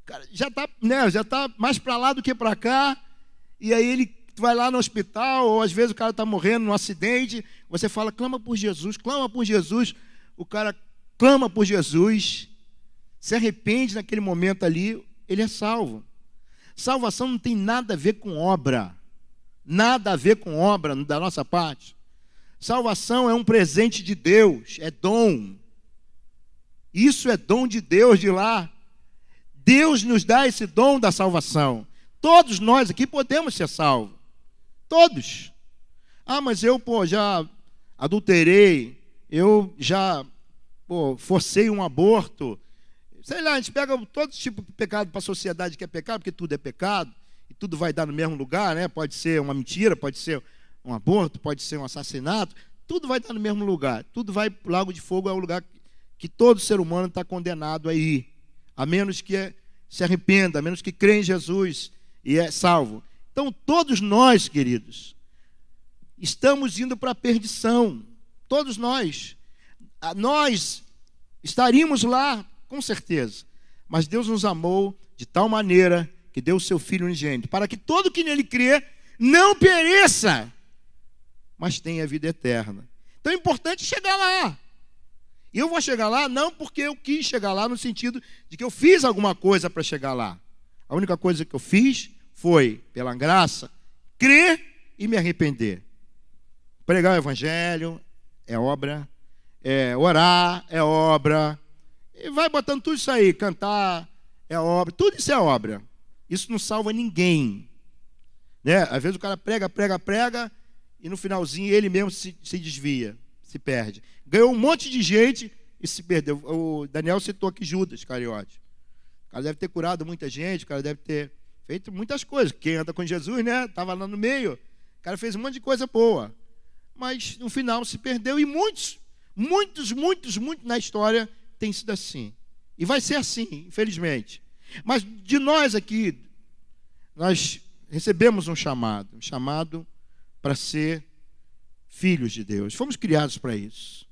cara, já está mais para lá do que para cá, e aí ele vai lá no hospital, ou às vezes o cara está morrendo num acidente, você fala, clama por Jesus, o cara clama por Jesus, se arrepende naquele momento ali, ele é salvo. Salvação não tem nada a ver com obra, nada a ver com obra da nossa parte. Salvação é um presente de Deus, é dom. Isso é dom de Deus de lá. Deus nos dá esse dom da salvação. Todos nós aqui podemos ser salvos. Todos. Ah, mas eu, já adulterei, eu já, forcei um aborto. Sei lá, a gente pega todo tipo de pecado para a sociedade que é pecado, porque tudo é pecado, e tudo vai dar no mesmo lugar, né? Pode ser uma mentira, pode ser um aborto, pode ser um assassinato, tudo vai estar no mesmo lugar. Tudo vai para o lago de fogo, é o lugar que todo ser humano está condenado a ir, a menos que se arrependa, a menos que crê em Jesus e é salvo. Então, todos nós, queridos, estamos indo para a perdição. Todos nós. Nós estaríamos lá, com certeza. Mas Deus nos amou de tal maneira que deu o seu Filho unigênito, para que todo que nele crê não pereça, mas tenha vida eterna. Então é importante chegar lá. E eu vou chegar lá não porque eu quis chegar lá no sentido de que eu fiz alguma coisa para chegar lá. A única coisa que eu fiz foi, pela graça, crer e me arrepender. Pregar o evangelho é obra, orar é obra, e vai botando tudo isso aí, cantar é obra, tudo isso é obra. Isso não salva ninguém, né? Às vezes o cara prega, e no finalzinho ele mesmo se desvia, se perde. Ganhou um monte de gente e se perdeu. O Daniel citou aqui Judas Iscariote. O cara deve ter curado muita gente, o cara deve ter feito muitas coisas. Quem anda com Jesus, né? Estava lá no meio. O cara fez um monte de coisa boa. Mas no final se perdeu. E muitos na história tem sido assim. E vai ser assim, infelizmente. Mas de nós aqui, nós recebemos um chamado para ser filhos de Deus. Fomos criados para isso.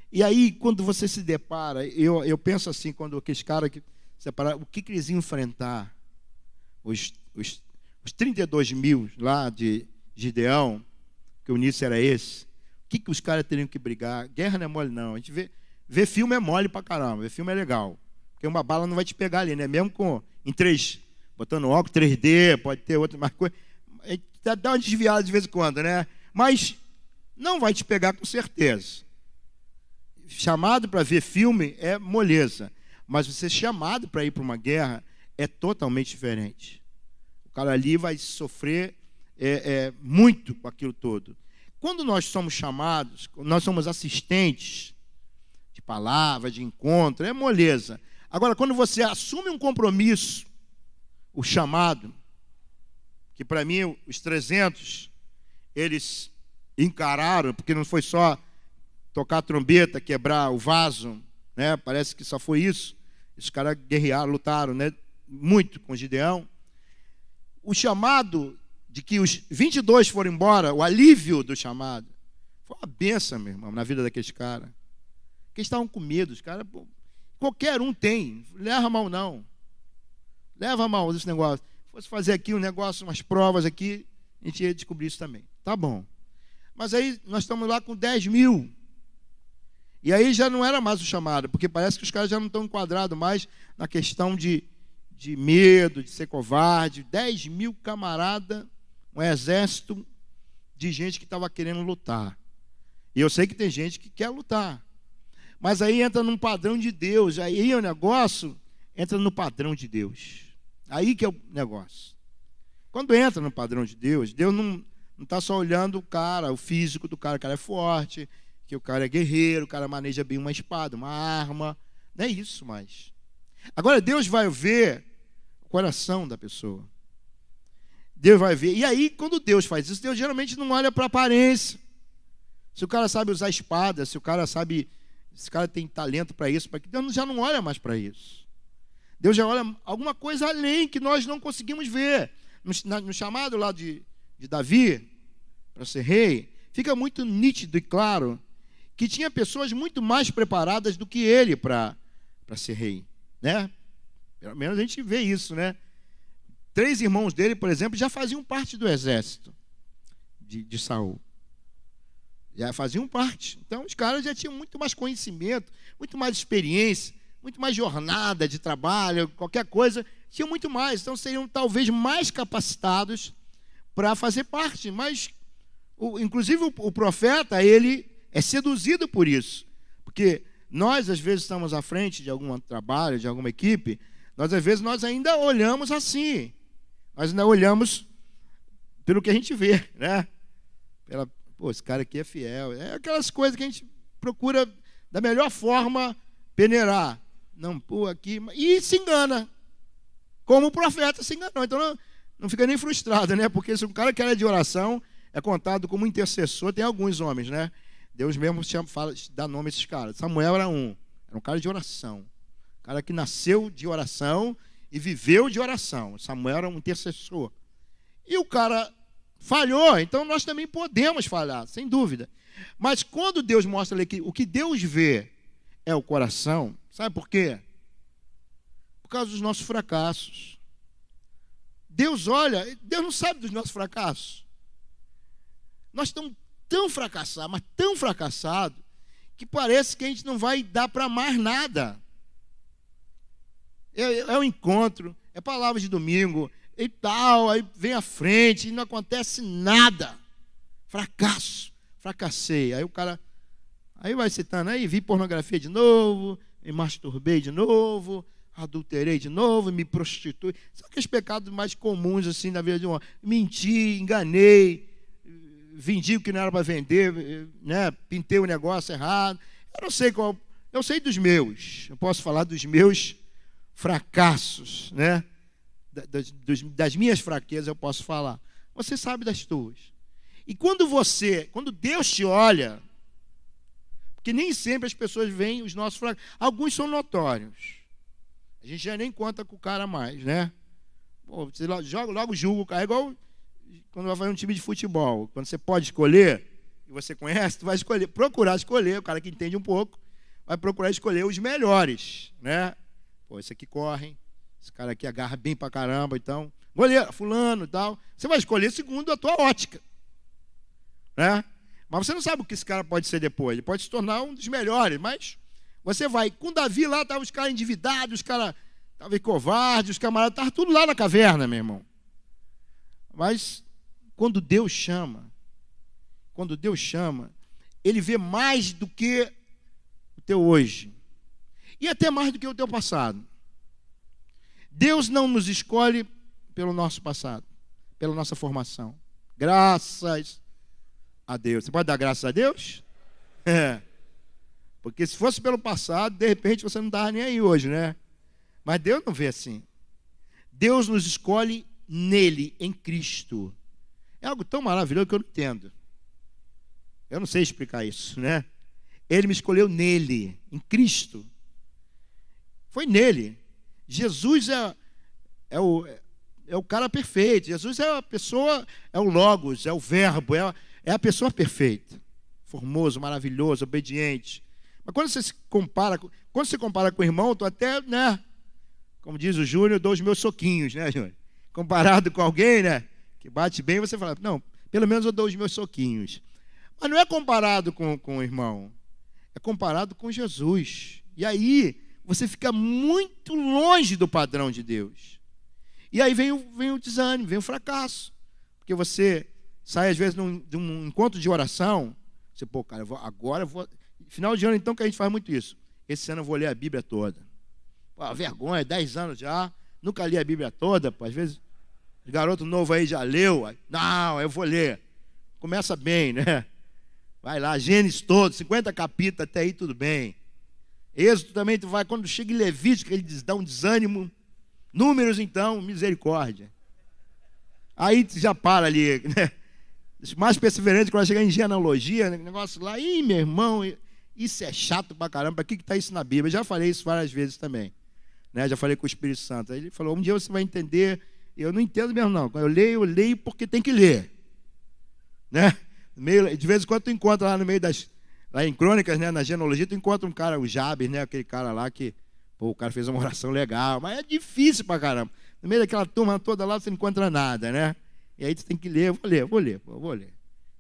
E aí, quando você se depara, eu penso assim, quando aqueles caras que separaram, o que eles iam enfrentar? Os 32 mil lá de Gideão, que o início era esse. O que os caras teriam que brigar? Guerra não é mole, não. A gente vê filme é mole pra caramba, ver filme é legal. Porque uma bala não vai te pegar ali, né? Mesmo em 3, botando óculos 3D, pode ter outra mais coisa. Dá uma desviada de vez em quando, né? Mas não vai te pegar com certeza. Chamado para ver filme é moleza. Mas você chamado para ir para uma guerra é totalmente diferente. O cara ali vai sofrer muito com aquilo todo. Quando nós somos chamados, nós somos assistentes de palavra, de encontro, é moleza. Agora, quando você assume um compromisso, o chamado, que para mim os 300, eles encararam, porque não foi só tocar a trombeta, quebrar o vaso, né? Parece que só foi isso. Os caras guerrearam, lutaram, né? Muito com Gideão. O chamado de que os 22 foram embora, o alívio do chamado, foi uma bênção, meu irmão, na vida daqueles caras. Porque eles estavam com medo, os caras, qualquer um tem, leva mal não. Leva mal esse negócio. Se fosse fazer aqui um negócio, umas provas aqui, a gente ia descobrir isso também. Tá bom. Mas aí nós estamos lá com 10 mil. E aí já não era mais o chamado, porque parece que os caras já não estão enquadrados mais na questão de medo, de ser covarde. 10 mil camaradas, um exército de gente que estava querendo lutar. E eu sei que tem gente que quer lutar. Mas aí entra num padrão de Deus. Aí o negócio entra no padrão de Deus. Aí que é o negócio. Quando entra no padrão de Deus, Deus não está só olhando o cara, o físico do cara. O cara é forte, que o cara é guerreiro, o cara maneja bem uma espada, uma arma. Não é isso mais. Agora Deus vai ver o coração da pessoa. Deus vai ver. E aí, quando Deus faz isso, Deus geralmente não olha para a aparência. Se o cara sabe usar espada, se o cara tem talento para isso, Deus já não olha mais para isso. Deus já olha alguma coisa além que nós não conseguimos ver. No chamado lá de Davi, para ser rei, fica muito nítido e claro que tinha pessoas muito mais preparadas do que ele para ser rei, né? Pelo menos a gente vê isso, né? 3 irmãos dele, por exemplo, já faziam parte do exército de Saul. Já faziam parte. Então, os caras já tinham muito mais conhecimento, muito mais experiência, muito mais jornada de trabalho, qualquer coisa, tinham muito mais. Então, seriam talvez mais capacitados para fazer parte. Mas, inclusive, o profeta, ele é seduzido por isso. Porque nós, às vezes, estamos à frente de algum trabalho, de alguma equipe, às vezes, nós ainda olhamos assim. Nós ainda olhamos pelo que a gente vê, né? Pô, esse cara aqui é fiel. É aquelas coisas que a gente procura, da melhor forma, peneirar. Não, pô, aqui... E se engana. Como o profeta se enganou. Então, não fica nem frustrado, né? Porque se um cara que era de oração, é contado como intercessor. Tem alguns homens, né? Deus mesmo dá nome a esses caras. Samuel era um cara de oração. Um cara que nasceu de oração e viveu de oração. Samuel era um intercessor. E o cara falhou, então nós também podemos falhar, sem dúvida. Mas quando Deus mostra ali que o que Deus vê é o coração, sabe por quê? Por causa dos nossos fracassos. Deus olha, Deus não sabe dos nossos fracassos. Nós estamos tão fracassados, mas tão fracassados, que parece que a gente não vai dar para mais nada. É o encontro, é palavra de domingo e tal, aí vem à frente e não acontece nada. Fracasso, fracassei. Aí o cara, aí vai citando, aí vi pornografia de novo, me masturbei de novo, adulterei de novo, me prostitui. São aqueles pecados mais comuns assim na vida de um homem. Menti, enganei, vendi o que não era para vender, né? Pintei o negócio errado. Eu não sei qual, eu sei dos meus. Eu posso falar dos meus fracassos, né? Das minhas fraquezas eu posso falar. Você sabe das tuas. E quando Deus te olha, porque nem sempre as pessoas veem os nossos fracassos. Alguns são notórios. A gente já nem conta com o cara mais, né? Pô, você logo julga o cara. É igual quando vai fazer um time de futebol. Quando você pode escolher, e você conhece, tu vai procurar escolher, o cara que entende um pouco, vai procurar escolher os melhores, né? Pô, esse aqui corre, esse cara aqui agarra bem pra caramba, então, goleiro, fulano e tal. Você vai escolher segundo a tua ótica, né? Mas você não sabe o que esse cara pode ser depois. Ele pode se tornar um dos melhores, mas você vai. Com Davi lá, estavam os caras endividados, os caras estavam covardes, os camaradas, estavam tudo lá na caverna, meu irmão. Mas quando Deus chama, Ele vê mais do que o teu hoje. E até mais do que o teu passado. Deus não nos escolhe pelo nosso passado, pela nossa formação. Graças a Deus. Você pode dar graças a Deus? É. Porque se fosse pelo passado, de repente você não estava nem aí hoje, né? Mas Deus não vê assim. Deus nos escolhe nele, em Cristo. É algo tão maravilhoso que eu não entendo. Eu não sei explicar isso, né? Ele me escolheu nele, em Cristo. Foi nele. Jesus é o cara perfeito. Jesus é a pessoa, é o Logos, é o Verbo, é a pessoa perfeita. Formoso, maravilhoso, obediente. Mas quando você se compara com o irmão, tu até, né? Como diz o Júnior, eu dou os meus soquinhos, né, Júnior? Comparado com alguém, né? Que bate bem, você fala, não, pelo menos eu dou os meus soquinhos. Mas não é comparado com o irmão. É comparado com Jesus. E aí você fica muito longe do padrão de Deus. E aí vem o desânimo, vem o fracasso. Porque você sai, às vezes, de um encontro de oração. Você, pô, cara, agora eu vou... Final de ano, então, que a gente faz muito isso. Esse ano eu vou ler a Bíblia toda. Pô, vergonha, 10 anos já, nunca li a Bíblia toda. Pô, às vezes, o garoto novo aí já leu. Não, eu vou ler. Começa bem, né? Vai lá, Gênesis todo, 50 capítulos, até aí tudo bem. Êxodo também, tu vai, quando chega em Levítico, ele dá um desânimo. Números, então, misericórdia. Aí tu já para ali, né? Mais perseverante, quando chegar em genealogia, negócio lá, ih, meu irmão, isso é chato pra caramba, para que está isso na Bíblia? Eu já falei isso várias vezes também, né? Já falei com o Espírito Santo. Aí ele falou, um dia você vai entender. Eu não entendo mesmo, não. Quando eu leio porque tem que ler, né? De vez em quando tu encontra lá no meio lá em Crônicas, né, na genealogia, tu encontra um cara, o Jabes, né, aquele cara lá que, pô, o cara fez uma oração legal, mas é difícil pra caramba. No meio daquela turma toda lá, você não encontra nada, né? E aí tu tem que ler, vou ler.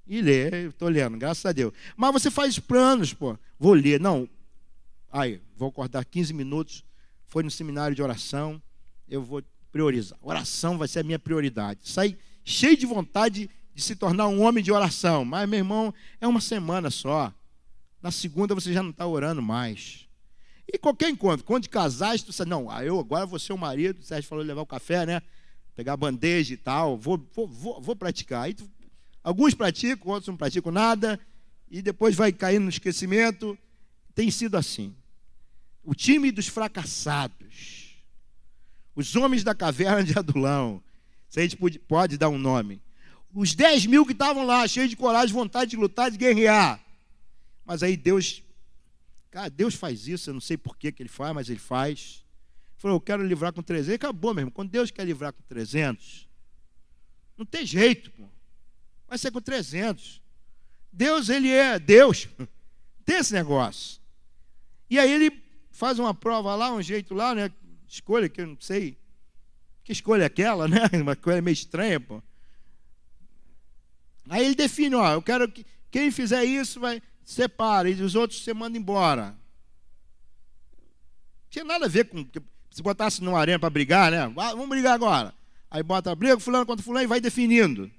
E ler, eu estou lendo, graças a Deus. Mas você faz planos, pô, vou ler. Não, aí, vou acordar 15 minutos, foi no seminário de oração, eu vou priorizar. Oração vai ser a minha prioridade. Sai cheio de vontade de se tornar um homem de oração. Mas, meu irmão, é uma semana só. Na segunda você já não está orando mais. E qualquer encontro de casais, tu sabe, não, eu agora vou ser o marido, o Sérgio falou de levar o café, né? Pegar a bandeja e tal, vou praticar. Aí alguns praticam, outros não praticam nada, e depois vai caindo no esquecimento. Tem sido assim. O time dos fracassados, os homens da caverna de Adulão, se a gente pode dar um nome. Os 10.000 que estavam lá, cheios de coragem, vontade de lutar, de guerrear. Mas aí Deus, cara, Deus faz isso, eu não sei por que ele faz, mas ele faz. Ele falou, eu quero livrar com 300. E acabou mesmo. Quando Deus quer livrar com 300, não tem jeito, pô. Vai ser com 300. Deus, ele é Deus. Tem esse negócio. E aí ele faz uma prova lá, um jeito lá, né? Escolha, que eu não sei. Que escolha é aquela, né? Uma coisa meio estranha, pô. Aí ele define, ó, eu quero que quem fizer isso vai separa, e os outros você manda embora. Não tinha nada a ver com se botasse numa arena para brigar, né? Vamos brigar agora. Aí bota a briga, fulano contra fulano, e vai definindo.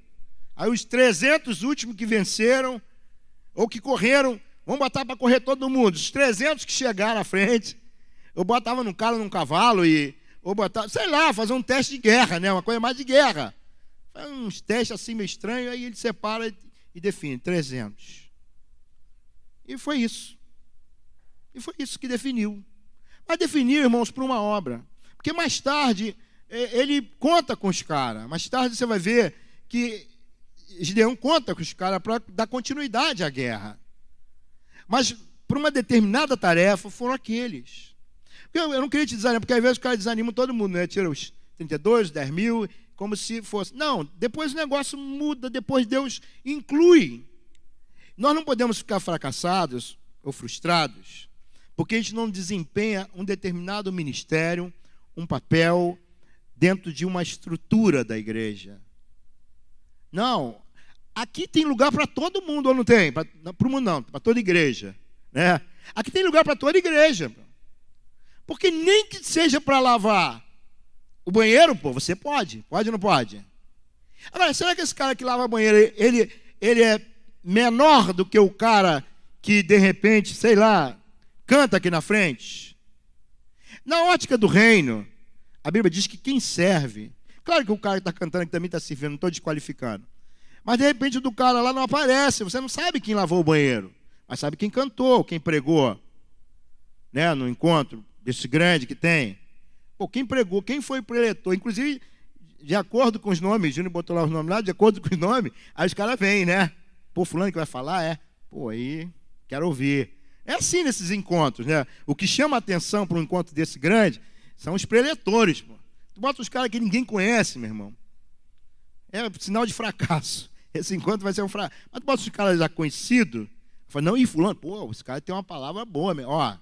Aí os 300 últimos que venceram, ou que correram, vamos botar para correr todo mundo. Os 300 que chegaram à frente, eu botava num cara, num cavalo, ou botava, sei lá, fazer um teste de guerra, né? Uma coisa mais de guerra. Faz uns testes assim meio estranhos, aí ele separa e define, 300. E foi isso. E foi isso que definiu. Mas definiu, irmãos, para uma obra. Porque mais tarde, ele conta com os caras. Mais tarde você vai ver que Gideão conta com os caras para dar continuidade à guerra. Mas, para uma determinada tarefa, foram aqueles. Eu não queria te desanimar, porque às vezes os caras desanimam todo mundo, né? Tira os 32, 10.000, como se fosse. Não, depois o negócio muda, depois Deus inclui. Nós não podemos ficar fracassados ou frustrados, porque a gente não desempenha um determinado ministério, um papel, dentro de uma estrutura da igreja. Não, aqui tem lugar para todo mundo, ou não tem? Para o mundo não, para toda igreja. Né? Aqui tem lugar para toda igreja. Porque nem que seja para lavar o banheiro, pô, você pode. Pode ou não pode? Agora, será que esse cara que lava banheiro, ele é menor do que o cara que, de repente, sei lá, canta aqui na frente? Na ótica do reino, a Bíblia diz que quem serve... Claro que o cara que está cantando aqui também está servindo, não estou desqualificando. Mas, de repente, o do cara lá não aparece. Você não sabe quem lavou o banheiro, mas sabe quem cantou, quem pregou. Né, no encontro desse grande que tem. Pô, quem pregou, quem foi preletor. Inclusive, de acordo com os nomes, Júnior botou lá os nomes lá, de acordo com os nomes, aí os caras vêm, né? Pô, fulano que vai falar, pô, aí, quero ouvir. É assim nesses encontros, né? O que chama a atenção para um encontro desse grande são os preletores, pô. Tu bota os caras que ninguém conhece, meu irmão. É sinal de fracasso. Esse encontro vai ser um fracasso. Mas tu bota os caras já conhecidos, fala, não, e fulano, pô, esse cara tem uma palavra boa, meu. Ó,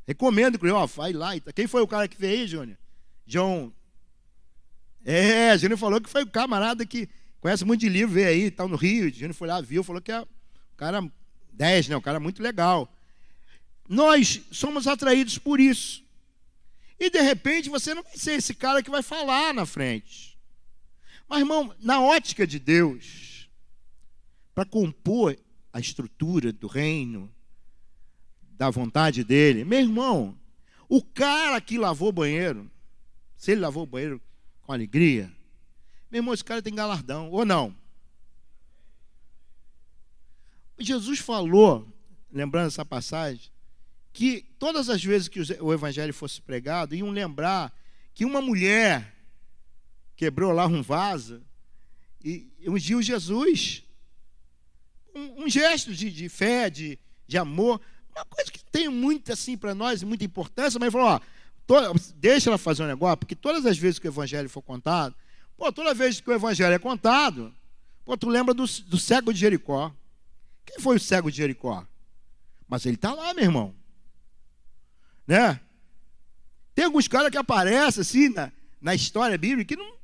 recomendo, ó, vai lá. Quem foi o cara que veio aí, Júnior? John. Júnior falou que foi o camarada que conhece muito de livro, veio aí, tal, no Rio. Júnior foi lá, viu, falou que é um cara 10, né? Um cara muito legal. Nós somos atraídos por isso. E, de repente, você não vai ser esse cara que vai falar na frente. Mas, irmão, na ótica de Deus, para compor a estrutura do reino, da vontade dele, meu irmão, o cara que lavou o banheiro, se ele lavou o banheiro com alegria, meu irmão, esse cara tem galardão, ou não? Jesus falou, lembrando essa passagem, que todas as vezes que o evangelho fosse pregado, iam lembrar que uma mulher quebrou lá um vaso e ungiu Jesus. Um gesto de fé, de amor, uma coisa que tem muito assim para nós, muita importância, mas ele falou, deixa ela fazer um negócio, porque todas as vezes que o evangelho for contado, toda vez que o evangelho é contado, tu lembra do cego de Jericó. Quem foi o cego de Jericó? Mas ele está lá, meu irmão. Né? Tem alguns caras que aparecem assim na história bíblica que não,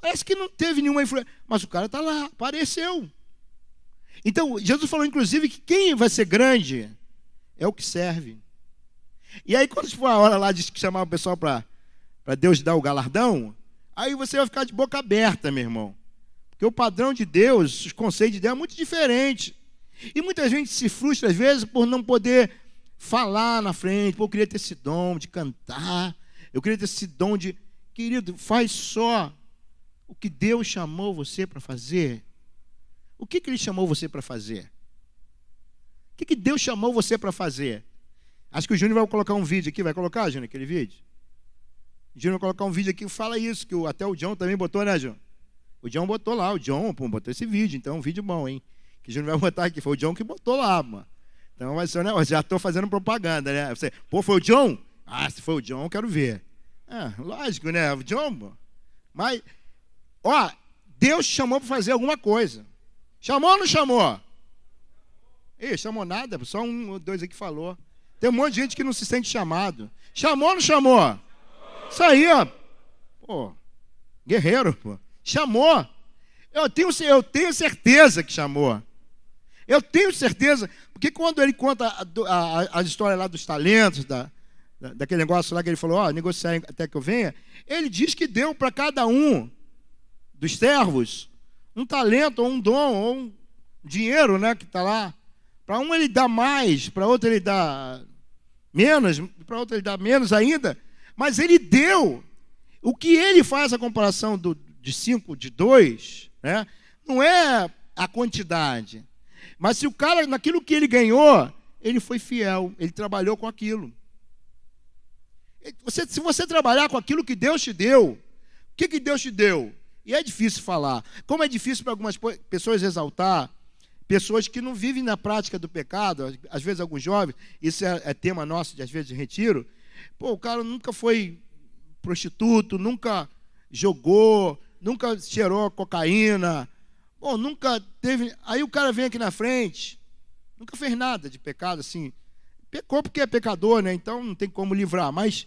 parece que não teve nenhuma influência, mas o cara está lá, apareceu. Então, Jesus falou inclusive que quem vai ser grande é o que serve. E aí quando for a hora lá de chamar o pessoal para Deus dar o galardão, aí você vai ficar de boca aberta, meu irmão. Porque o padrão de Deus, os conceitos de Deus é muito diferente. E muita gente se frustra às vezes por não poder falar na frente. Pô, eu queria ter esse dom de cantar. Eu queria ter esse dom de... Querido, faz só o que Deus chamou você para fazer. O que Ele chamou você para fazer? O que Deus chamou você para fazer? Acho que o Júnior vai colocar um vídeo aqui. Vai colocar, Júnior, aquele vídeo? O Júnior vai colocar um vídeo aqui que fala isso, que até o John também botou, né, João? O John botou lá, botou esse vídeo, então um vídeo bom, hein? Que o Júnior vai botar aqui, foi o John que botou lá, mano. Então vai ser um negócio, já estou fazendo propaganda, né? Você, foi o John? Ah, se foi o John, eu quero ver. Lógico, né? O John, mano. Mas, Deus te chamou para fazer alguma coisa. Chamou ou não chamou? Chamou nada, só um ou dois aqui falou. Tem um monte de gente que não se sente chamado. Chamou ou não chamou? Isso aí, ó. Pô, guerreiro, pô. Chamou. Eu tenho certeza que chamou. Eu tenho certeza, porque quando ele conta a história lá dos talentos, daquele negócio lá que ele falou, negociar até que eu venha, ele diz que deu para cada um dos servos um talento, ou um dom, ou um dinheiro, né, que está lá. Para um ele dá mais, para outro ele dá menos, para outro ele dá menos ainda, mas ele deu. O que ele faz a comparação de 5, de 2, né, não é a quantidade, mas se o cara, naquilo que ele ganhou, ele foi fiel, ele trabalhou com aquilo. Se você trabalhar com aquilo que Deus te deu, o que Deus te deu? E é difícil falar. Como é difícil para algumas pessoas exaltar, pessoas que não vivem na prática do pecado, às vezes alguns jovens, isso é tema nosso, às vezes, de retiro. O cara nunca foi prostituto, nunca jogou, nunca cheirou cocaína, nunca teve... Aí o cara vem aqui na frente, nunca fez nada de pecado, assim. Pecou porque é pecador, né? Então não tem como livrar. Mas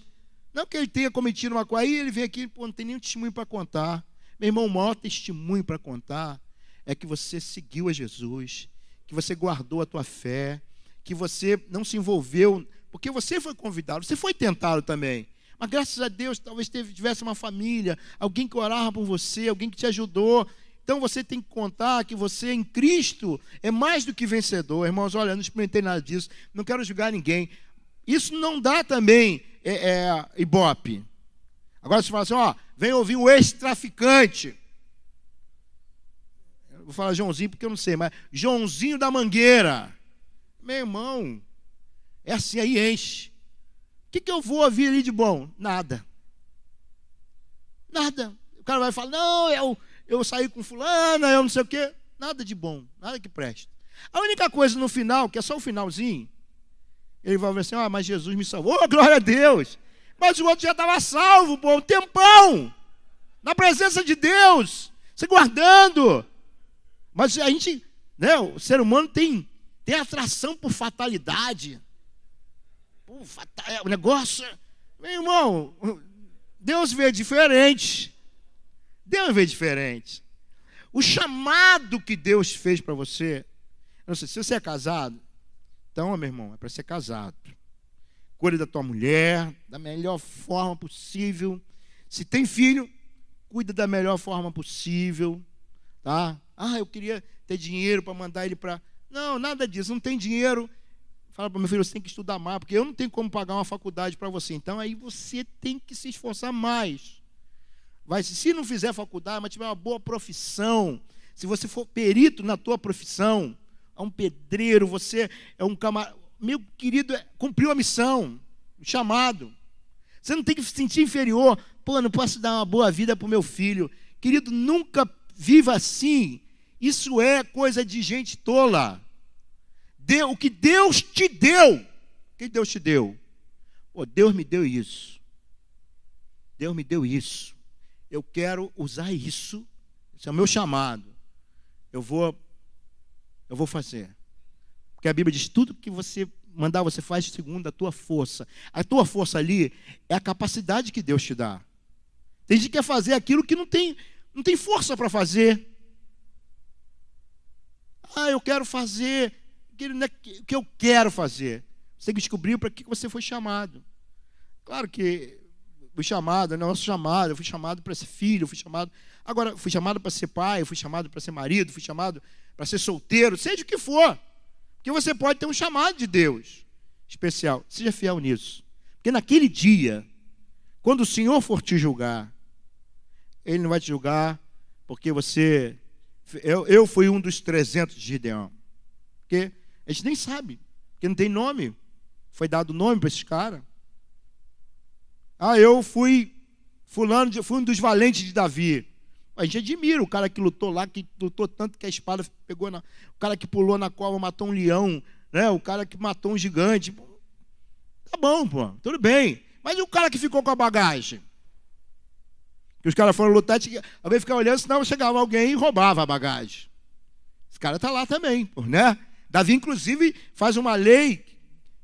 não que ele tenha cometido uma coisa, aí ele vem aqui, não tem nenhum testemunho para contar. Meu irmão, o maior testemunho para contar é que você seguiu a Jesus, que você guardou a tua fé, que você não se envolveu, porque você foi convidado, você foi tentado também. Mas graças a Deus, talvez tivesse uma família, alguém que orava por você, alguém que te ajudou. Então você tem que contar que você em Cristo é mais do que vencedor. Irmãos, olha, eu não experimentei nada disso, não quero julgar ninguém. Isso não dá também ibope. Agora você fala assim, vem ouvir um ex-traficante. Eu vou falar Joãozinho porque eu não sei, mas Joãozinho da Mangueira. Meu irmão, é assim, aí enche. O que eu vou ouvir ali de bom? Nada. Nada. O cara vai falar, não, eu saí com fulana, eu não sei o quê. Nada de bom, nada que preste. A única coisa no final, que é só o finalzinho, ele vai ver assim, mas Jesus me salvou, glória a Deus. Mas o outro já estava salvo, um tempão, na presença de Deus, se guardando. Mas a gente, né, o ser humano tem atração por fatalidade. O negócio, meu irmão, Deus vê diferente. Deus vê diferente. O chamado que Deus fez para você, não sei, se você é casado, então, meu irmão, é para ser casado. Cuide da tua mulher da melhor forma possível. Se tem filho, cuida da melhor forma possível, tá? Eu queria ter dinheiro para mandar ele para... Não, nada disso, não tem dinheiro. Fala para meu filho, você tem que estudar mais, porque eu não tenho como pagar uma faculdade para você. Então, aí você tem que se esforçar mais. Se não fizer faculdade, mas tiver uma boa profissão, se você for perito na tua profissão, é um pedreiro, você é um camarada, meu querido, cumpriu a missão, o chamado. Você não tem que se sentir inferior. Não posso dar uma boa vida para o meu filho. Querido, nunca viva assim. Isso é coisa de gente tola. O que Deus te deu. O que Deus te deu? Deus me deu isso. Deus me deu isso. Eu quero usar isso. Esse é o meu chamado. Eu vou fazer. Porque a Bíblia diz, tudo que você mandar, você faz segundo a tua força. A tua força ali é a capacidade que Deus te dá. Tem gente que quer fazer aquilo que não tem força para fazer. Eu quero fazer o que eu quero fazer. Você tem que descobrir para que você foi chamado. Claro que o chamado, nosso chamado, eu fui chamado para ser filho, fui chamado para ser pai, eu fui chamado para ser marido, fui chamado para ser solteiro, seja o que for. Porque você pode ter um chamado de Deus especial. Seja fiel nisso. Porque naquele dia, quando o Senhor for te julgar, Ele não vai te julgar porque você... Eu fui um dos 300 de Gideão. Porque a gente nem sabe, porque não tem nome. Foi dado nome para esses caras. Eu fui um dos valentes de Davi. A gente admira o cara que lutou lá, que lutou tanto que a espada pegou o cara que pulou na cova, matou um leão, né? O cara que matou um gigante. Tá bom, pô, tudo bem. Mas e o cara que ficou com a bagagem? Que os caras foram lutar, alguém ficava olhando, senão chegava alguém e roubava a bagagem. Esse cara está lá também, pô, né? Davi, inclusive, faz uma lei,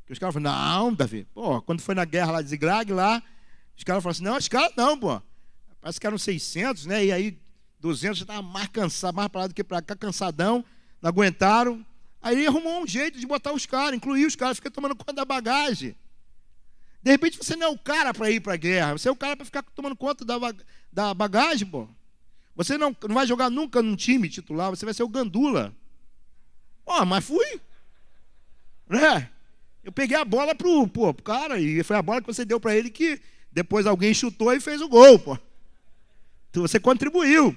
que os caras falam, não, Davi, pô, quando foi na guerra lá de Ziglag, lá, os caras falaram assim, não, os caras não, pô. Parece que eram 600, né? E aí 200 já estava mais cansado, mais para lá do que para cá, cansadão, não aguentaram. Aí ele arrumou um jeito de botar os caras, incluir os caras, fica tomando conta da bagagem. De repente você não é o cara para ir para a guerra, você é o cara para ficar tomando conta da bagagem, pô. Você não vai jogar nunca num time titular, você vai ser o gandula. Pô, mas fui. Né? Eu peguei a bola pro cara, e foi a bola que você deu para ele que depois alguém chutou e fez o gol, pô. Então você contribuiu.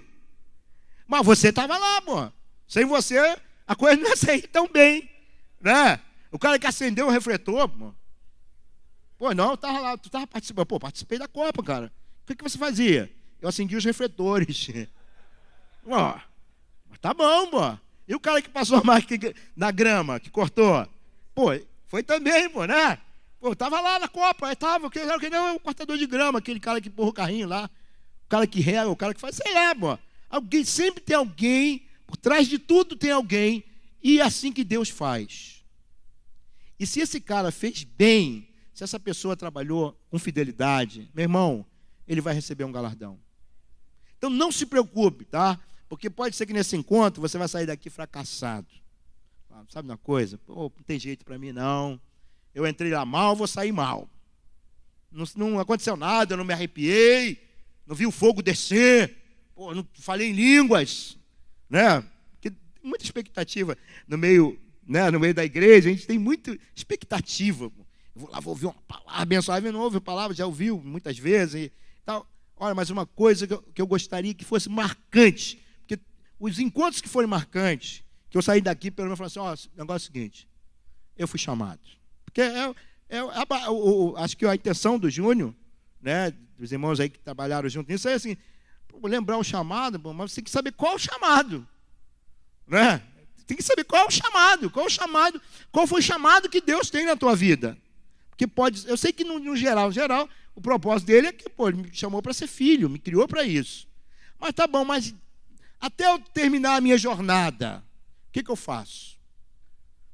Mas você estava lá, pô. Sem você, a coisa não ia sair tão bem. Né? O cara que acendeu o refletor, pô. Pô, não, eu estava lá, tu estava participando. Pô, participei da Copa, cara. O que você fazia? Eu acendi os refletores. Ó, mas tá bom, pô. E o cara que passou a máquina na grama, que cortou? Pô, foi também, pô, né? Pô, eu estava lá na Copa, aí estava, que não é o cortador de grama, aquele cara que empurra o carrinho lá, o cara que rega, o cara que faz, sei lá, pô. Alguém, sempre tem alguém, por trás de tudo tem alguém, e é assim que Deus faz. E se esse cara fez bem, se essa pessoa trabalhou com fidelidade, meu irmão, ele vai receber um galardão. Então não se preocupe, tá? Porque pode ser que nesse encontro você vai sair daqui fracassado. Sabe uma coisa? Pô, não tem jeito para mim não. Eu entrei lá mal, vou sair mal. Não aconteceu nada, eu não me arrepiei, não vi o fogo descer, pô, não falei em línguas, né? Porque tem muita expectativa no meio, né, no meio da igreja, a gente tem muita expectativa. Eu vou lá, vou ouvir uma palavra abençoada, não ouve palavra, já ouviu muitas vezes e tal. Olha, mas uma coisa que eu gostaria que fosse marcante, porque os encontros que forem marcantes, que eu saí daqui, pelo menos, falei assim, ó, o negócio é o seguinte, eu fui chamado. Porque acho que a intenção do Júnior, né, dos irmãos aí que trabalharam junto nisso, é assim, lembrar o chamado, mas você tem que saber qual é o chamado. Né? Tem que saber qual é o chamado, qual foi o chamado que Deus tem na tua vida. Porque pode, eu sei que no geral, o propósito dele é que, pô, ele me chamou para ser filho, me criou para isso. Mas tá bom, mas até eu terminar a minha jornada, o que eu faço?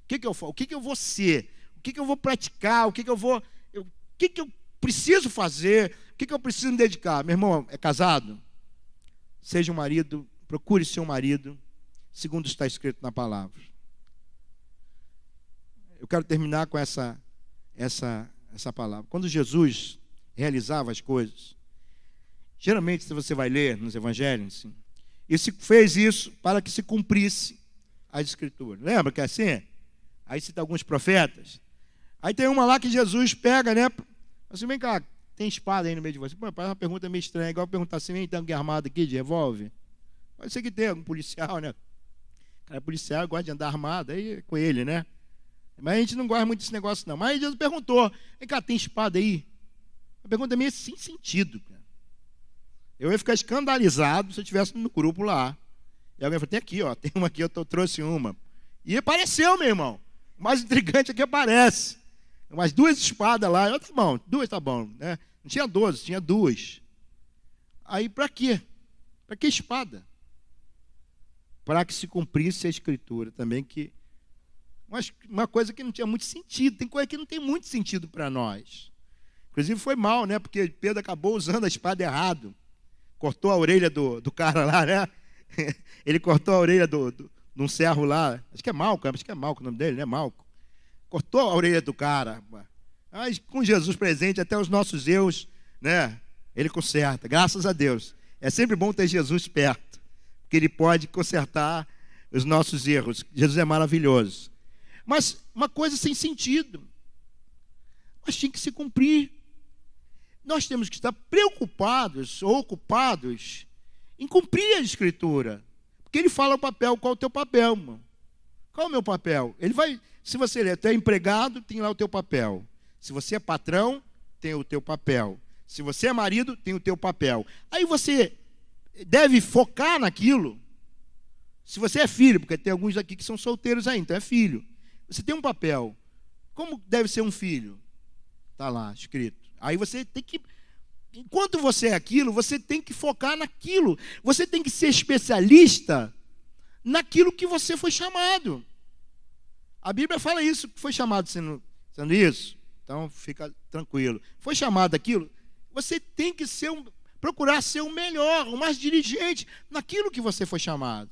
O que eu vou ser? O que eu vou praticar? O que eu preciso fazer? O que eu preciso me dedicar? Meu irmão, é casado? Seja um marido, procure ser um marido, segundo está escrito na palavra. Eu quero terminar com essa palavra. Quando Jesus realizava as coisas, geralmente, se você vai ler nos evangelhos, assim, e se fez isso para que se cumprisse as escrituras. Lembra que é assim? Aí cita alguns profetas. Aí tem uma lá que Jesus pega, né? Assim, vem cá, tem espada aí no meio de você. Pô, parece uma pergunta meio estranha, igual perguntar assim, tem alguém armado aqui de revólver? Pode ser que tenha algum policial, né? O cara policial gosta de andar armado, aí é com ele, né? Mas a gente não gosta muito desse negócio, não. Mas Jesus perguntou, vem cá, tem espada aí? A pergunta é meio sem sentido, cara. Eu ia ficar escandalizado se eu estivesse no grupo lá. E alguém falou, tem aqui, ó, tem uma aqui, eu trouxe uma. E apareceu, meu irmão. O mais intrigante aqui aparece. Umas 2 espadas lá. Eu, tá bom, 2 tá bom. Né? Não tinha 12, tinha 2. Aí, para quê? Para que espada? Para que se cumprisse a escritura também, que uma coisa que não tinha muito sentido. Tem coisa que não tem muito sentido para nós. Inclusive foi mal, né? Porque Pedro acabou usando a espada errado. Cortou a orelha do cara lá, né? Ele cortou a orelha de um servo lá. Acho que é Malco o nome dele, né? Malco. Cortou a orelha do cara. Mas com Jesus presente, até os nossos erros, né? Ele conserta. Graças a Deus. É sempre bom ter Jesus perto, porque ele pode consertar os nossos erros. Jesus é maravilhoso. Mas uma coisa sem sentido. Mas tinha que se cumprir. Nós temos que estar preocupados ou ocupados em cumprir a Escritura. Porque ele fala o papel, qual é o teu papel, irmão? Qual é o meu papel? Ele vai, se você é empregado, tem lá o teu papel. Se você é patrão, tem o teu papel. Se você é marido, tem o teu papel. Aí você deve focar naquilo. Se você é filho, porque tem alguns aqui que são solteiros ainda, então é filho. Você tem um papel. Como deve ser um filho? Está lá escrito. Aí você tem que... Enquanto você é aquilo, você tem que focar naquilo. Você tem que ser especialista naquilo que você foi chamado. A Bíblia fala isso, que foi chamado sendo isso. Então, fica tranquilo. Foi chamado aquilo, você tem que procurar ser o melhor, o mais diligente naquilo que você foi chamado.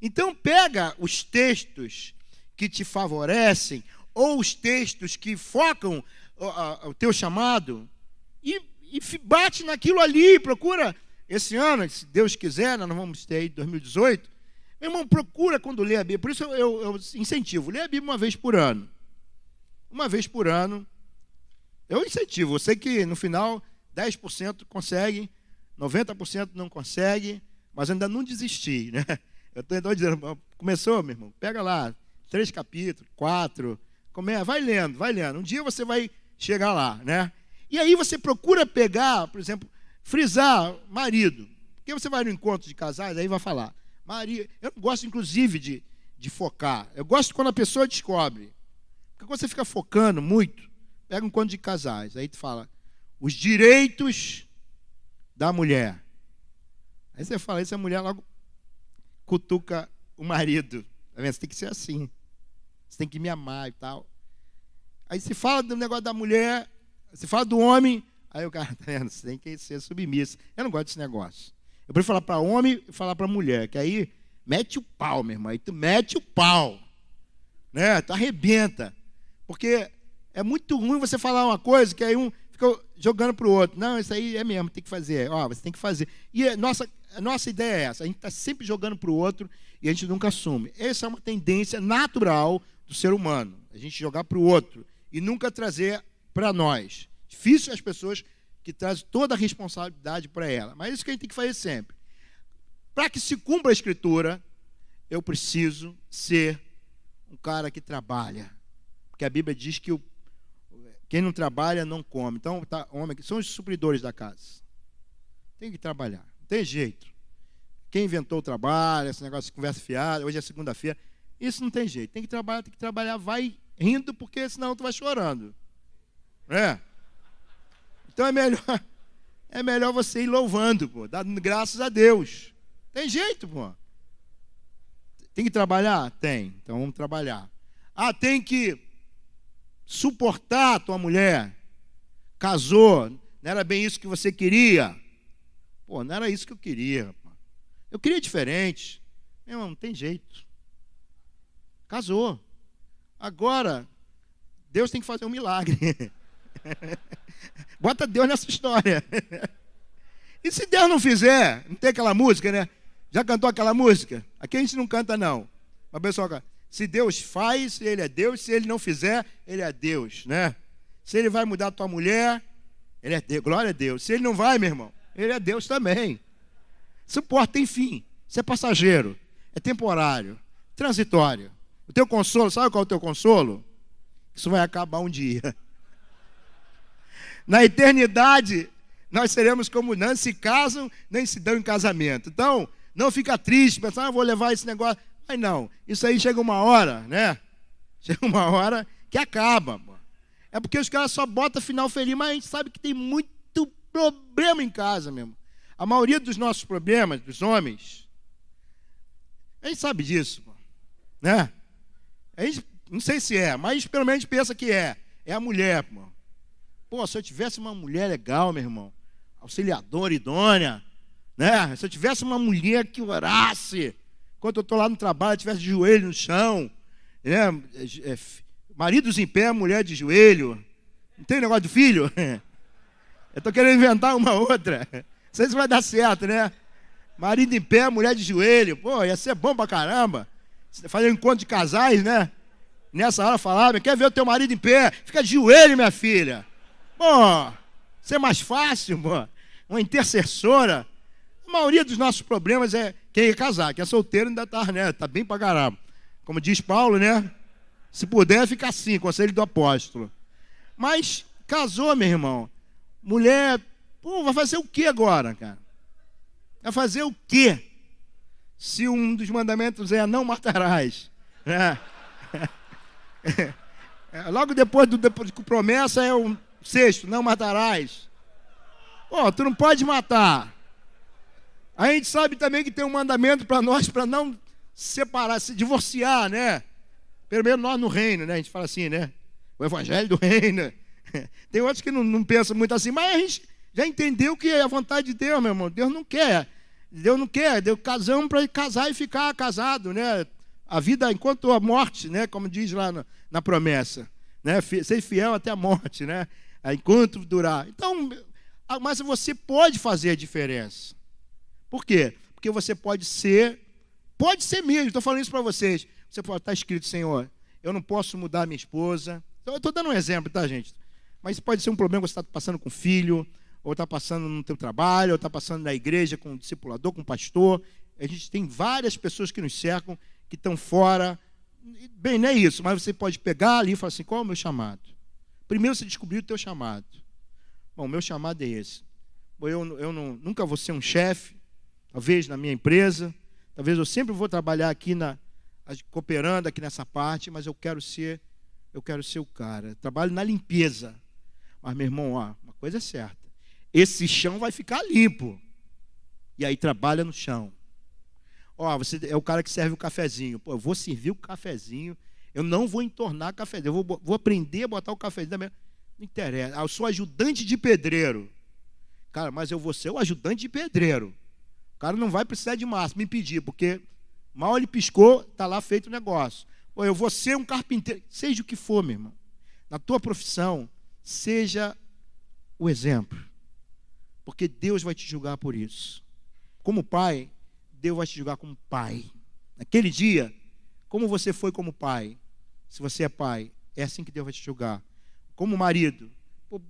Então, pega os textos que te favorecem, ou os textos que focam o teu chamado, e bate naquilo ali, procura. Esse ano, se Deus quiser, nós vamos ter aí 2018, meu irmão, procura quando lê a Bíblia. Por isso eu incentivo, lê a Bíblia uma vez por ano. Uma vez por ano, eu incentivo. Eu sei que no final 10% consegue, 90% não consegue, mas ainda não desisti, né? Eu estou dizendo, começou, meu irmão, pega lá, 3 capítulos, 4, vai lendo. Um dia você vai chegar lá, né? E aí você procura pegar, por exemplo, frisar marido. Porque você vai no encontro de casais, aí vai falar. Maria, eu não gosto, inclusive, de focar. Eu gosto quando a pessoa descobre. Porque quando você fica focando muito, pega um encontro de casais, aí tu fala, os direitos da mulher. Aí você fala, essa mulher logo cutuca o marido. Tá vendo? Você tem que ser assim. Você tem que me amar e tal. Aí se fala do negócio da mulher, se fala do homem, aí o cara, tá vendo? Você tem que ser submisso. Eu não gosto desse negócio. Eu prefiro falar para homem e falar para mulher, que aí mete o pau, meu irmão. Aí tu mete o pau. Né? Tu arrebenta. Porque é muito ruim você falar uma coisa que aí um fica jogando para o outro. Não, isso aí é mesmo, tem que fazer. Ó, você tem que fazer. E a nossa ideia é essa. A gente está sempre jogando para o outro e a gente nunca assume. Essa é uma tendência natural do ser humano. A gente jogar para o outro e nunca trazer para nós. Difícil as pessoas que trazem toda a responsabilidade para ela. Mas é isso que a gente tem que fazer sempre. Para que se cumpra a Escritura, eu preciso ser um cara que trabalha. Porque a Bíblia diz que quem não trabalha não come. Então, homem, são os supridores da casa. Tem que trabalhar. Não tem jeito. Quem inventou o trabalho, esse negócio de conversa fiada, hoje é segunda-feira, isso não tem jeito. Tem que trabalhar, vai rindo, porque senão tu vai chorando. Então é melhor você ir louvando, pô, dando graças a Deus. Tem jeito, pô. Tem que trabalhar? Tem. Então vamos trabalhar. Ah, tem que suportar a tua mulher. Casou, não era bem isso que você queria. Pô, não era isso que eu queria, rapaz. Eu queria diferente. Meu irmão, não tem jeito. Casou. Agora, Deus tem que fazer um milagre. Bota Deus nessa história. E se Deus não fizer, não tem aquela música, né? Já cantou aquela música? Aqui a gente não canta, não. Mas pessoal, se Deus faz, Ele é Deus. Se Ele não fizer, Ele é Deus, né? Se Ele vai mudar a tua mulher, Ele é Deus. Glória a Deus. Se Ele não vai, meu irmão, Ele é Deus também. Suporta, tem fim. Isso é passageiro. É temporário. Transitório. O teu consolo, sabe qual é o teu consolo? Isso vai acabar um dia. Na eternidade, nós seremos como não se casam, nem se dão em casamento. Então, não fica triste, pensando, vou levar esse negócio. Mas não, isso aí chega uma hora, né? Chega uma hora que acaba. Mano. É porque os caras só botam final feliz, mas a gente sabe que tem muito problema em casa mesmo. A maioria dos nossos problemas, dos homens, a gente sabe disso, mano. Né? A gente, não sei se é, mas pelo menos pensa que é. É a mulher, mano. Pô, se eu tivesse uma mulher legal, meu irmão, auxiliadora, idônea, né? Se eu tivesse uma mulher que orasse, enquanto eu estou lá no trabalho, tivesse de joelho no chão, né? Maridos em pé, mulher de joelho. Não tem negócio de filho? Eu estou querendo inventar uma outra. Não sei se vai dar certo, né? Marido em pé, mulher de joelho. Pô, ia ser bom pra caramba. Fazer um encontro de casais, né? Nessa hora falava, quer ver o teu marido em pé? Fica de joelho, minha filha. Pô, isso é mais fácil, pô. Uma intercessora. A maioria dos nossos problemas é quem é casar. Quem é solteiro ainda tá, né? Tá bem pra caramba. Como diz Paulo, né? Se puder, fica assim, conselho do apóstolo. Mas casou, meu irmão. Mulher, pô, vai fazer o que agora, cara? Vai fazer o quê? Se um dos mandamentos é não matarás, né? Logo depois de promessa é o sexto, não matarás. Pô, tu não pode matar. A gente sabe também que tem um mandamento para nós, para não separar, se divorciar, né? Pelo menos nós no reino, né? A gente fala assim, né? O evangelho do reino. Tem outros que não pensam muito assim, mas a gente já entendeu que é a vontade de Deus, meu irmão. Deus não quer. Deus casamos para casar e ficar casado, né? A vida enquanto a morte, né? Como diz lá na promessa, né? Ser fiel até a morte, né? Enquanto durar. Então, mas você pode fazer a diferença. Por quê? Porque você pode ser mesmo. Estou falando isso para vocês. Você pode estar escrito, Senhor, eu não posso mudar minha esposa. Então, eu estou dando um exemplo, tá, gente? Mas pode ser um problema que você está passando com o filho, ou está passando no teu trabalho, ou está passando na igreja com um discipulador, com um pastor. A gente tem várias pessoas que nos cercam, que estão fora. Bem, não é isso, mas você pode pegar ali e falar assim, qual é o meu chamado? Primeiro você descobrir o teu chamado. Bom, o meu chamado é esse. Eu nunca vou ser um chefe, talvez na minha empresa, talvez eu sempre vou trabalhar aqui cooperando aqui nessa parte, mas eu quero ser o cara. Trabalho na limpeza. Mas, meu irmão, ó, uma coisa é certa. Esse chão vai ficar limpo. E aí trabalha no chão. Ó, você é o cara que serve o cafezinho. Pô, eu vou servir o cafezinho. Eu não vou entornar cafezinho. Eu vou aprender a botar o cafezinho também. Não interessa. Eu sou ajudante de pedreiro. Cara, mas eu vou ser o ajudante de pedreiro. O cara não vai precisar de massa me pedir, porque mal ele piscou, está lá feito o negócio. Pô, eu vou ser um carpinteiro. Seja o que for, meu irmão. Na tua profissão, seja o exemplo. Porque Deus vai te julgar por isso. Como pai, Deus vai te julgar como pai. Naquele dia, como você foi como pai, se você é pai, é assim que Deus vai te julgar. Como marido, pô,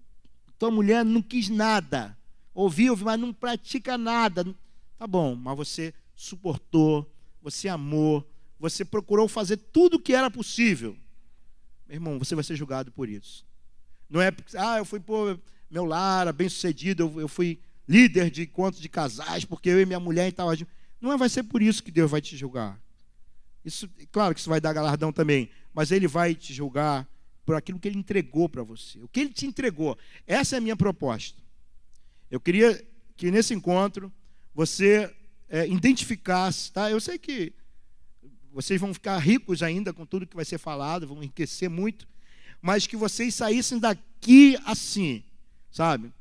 tua mulher não quis nada, ouviu, mas não pratica nada. Tá bom, mas você suportou, você amou, você procurou fazer tudo o que era possível. Meu irmão, você vai ser julgado por isso. Não é porque, eu fui por meu lar, bem sucedido, eu fui líder de encontros de casais, porque eu e minha mulher estava juntos. Não vai ser por isso que Deus vai te julgar. Isso, claro que isso vai dar galardão também, mas Ele vai te julgar por aquilo que Ele entregou para você. O que Ele te entregou. Essa é a minha proposta. Eu queria que nesse encontro você identificasse, tá? Eu sei que vocês vão ficar ricos ainda com tudo que vai ser falado, vão enriquecer muito, mas que vocês saíssem daqui assim, sabe?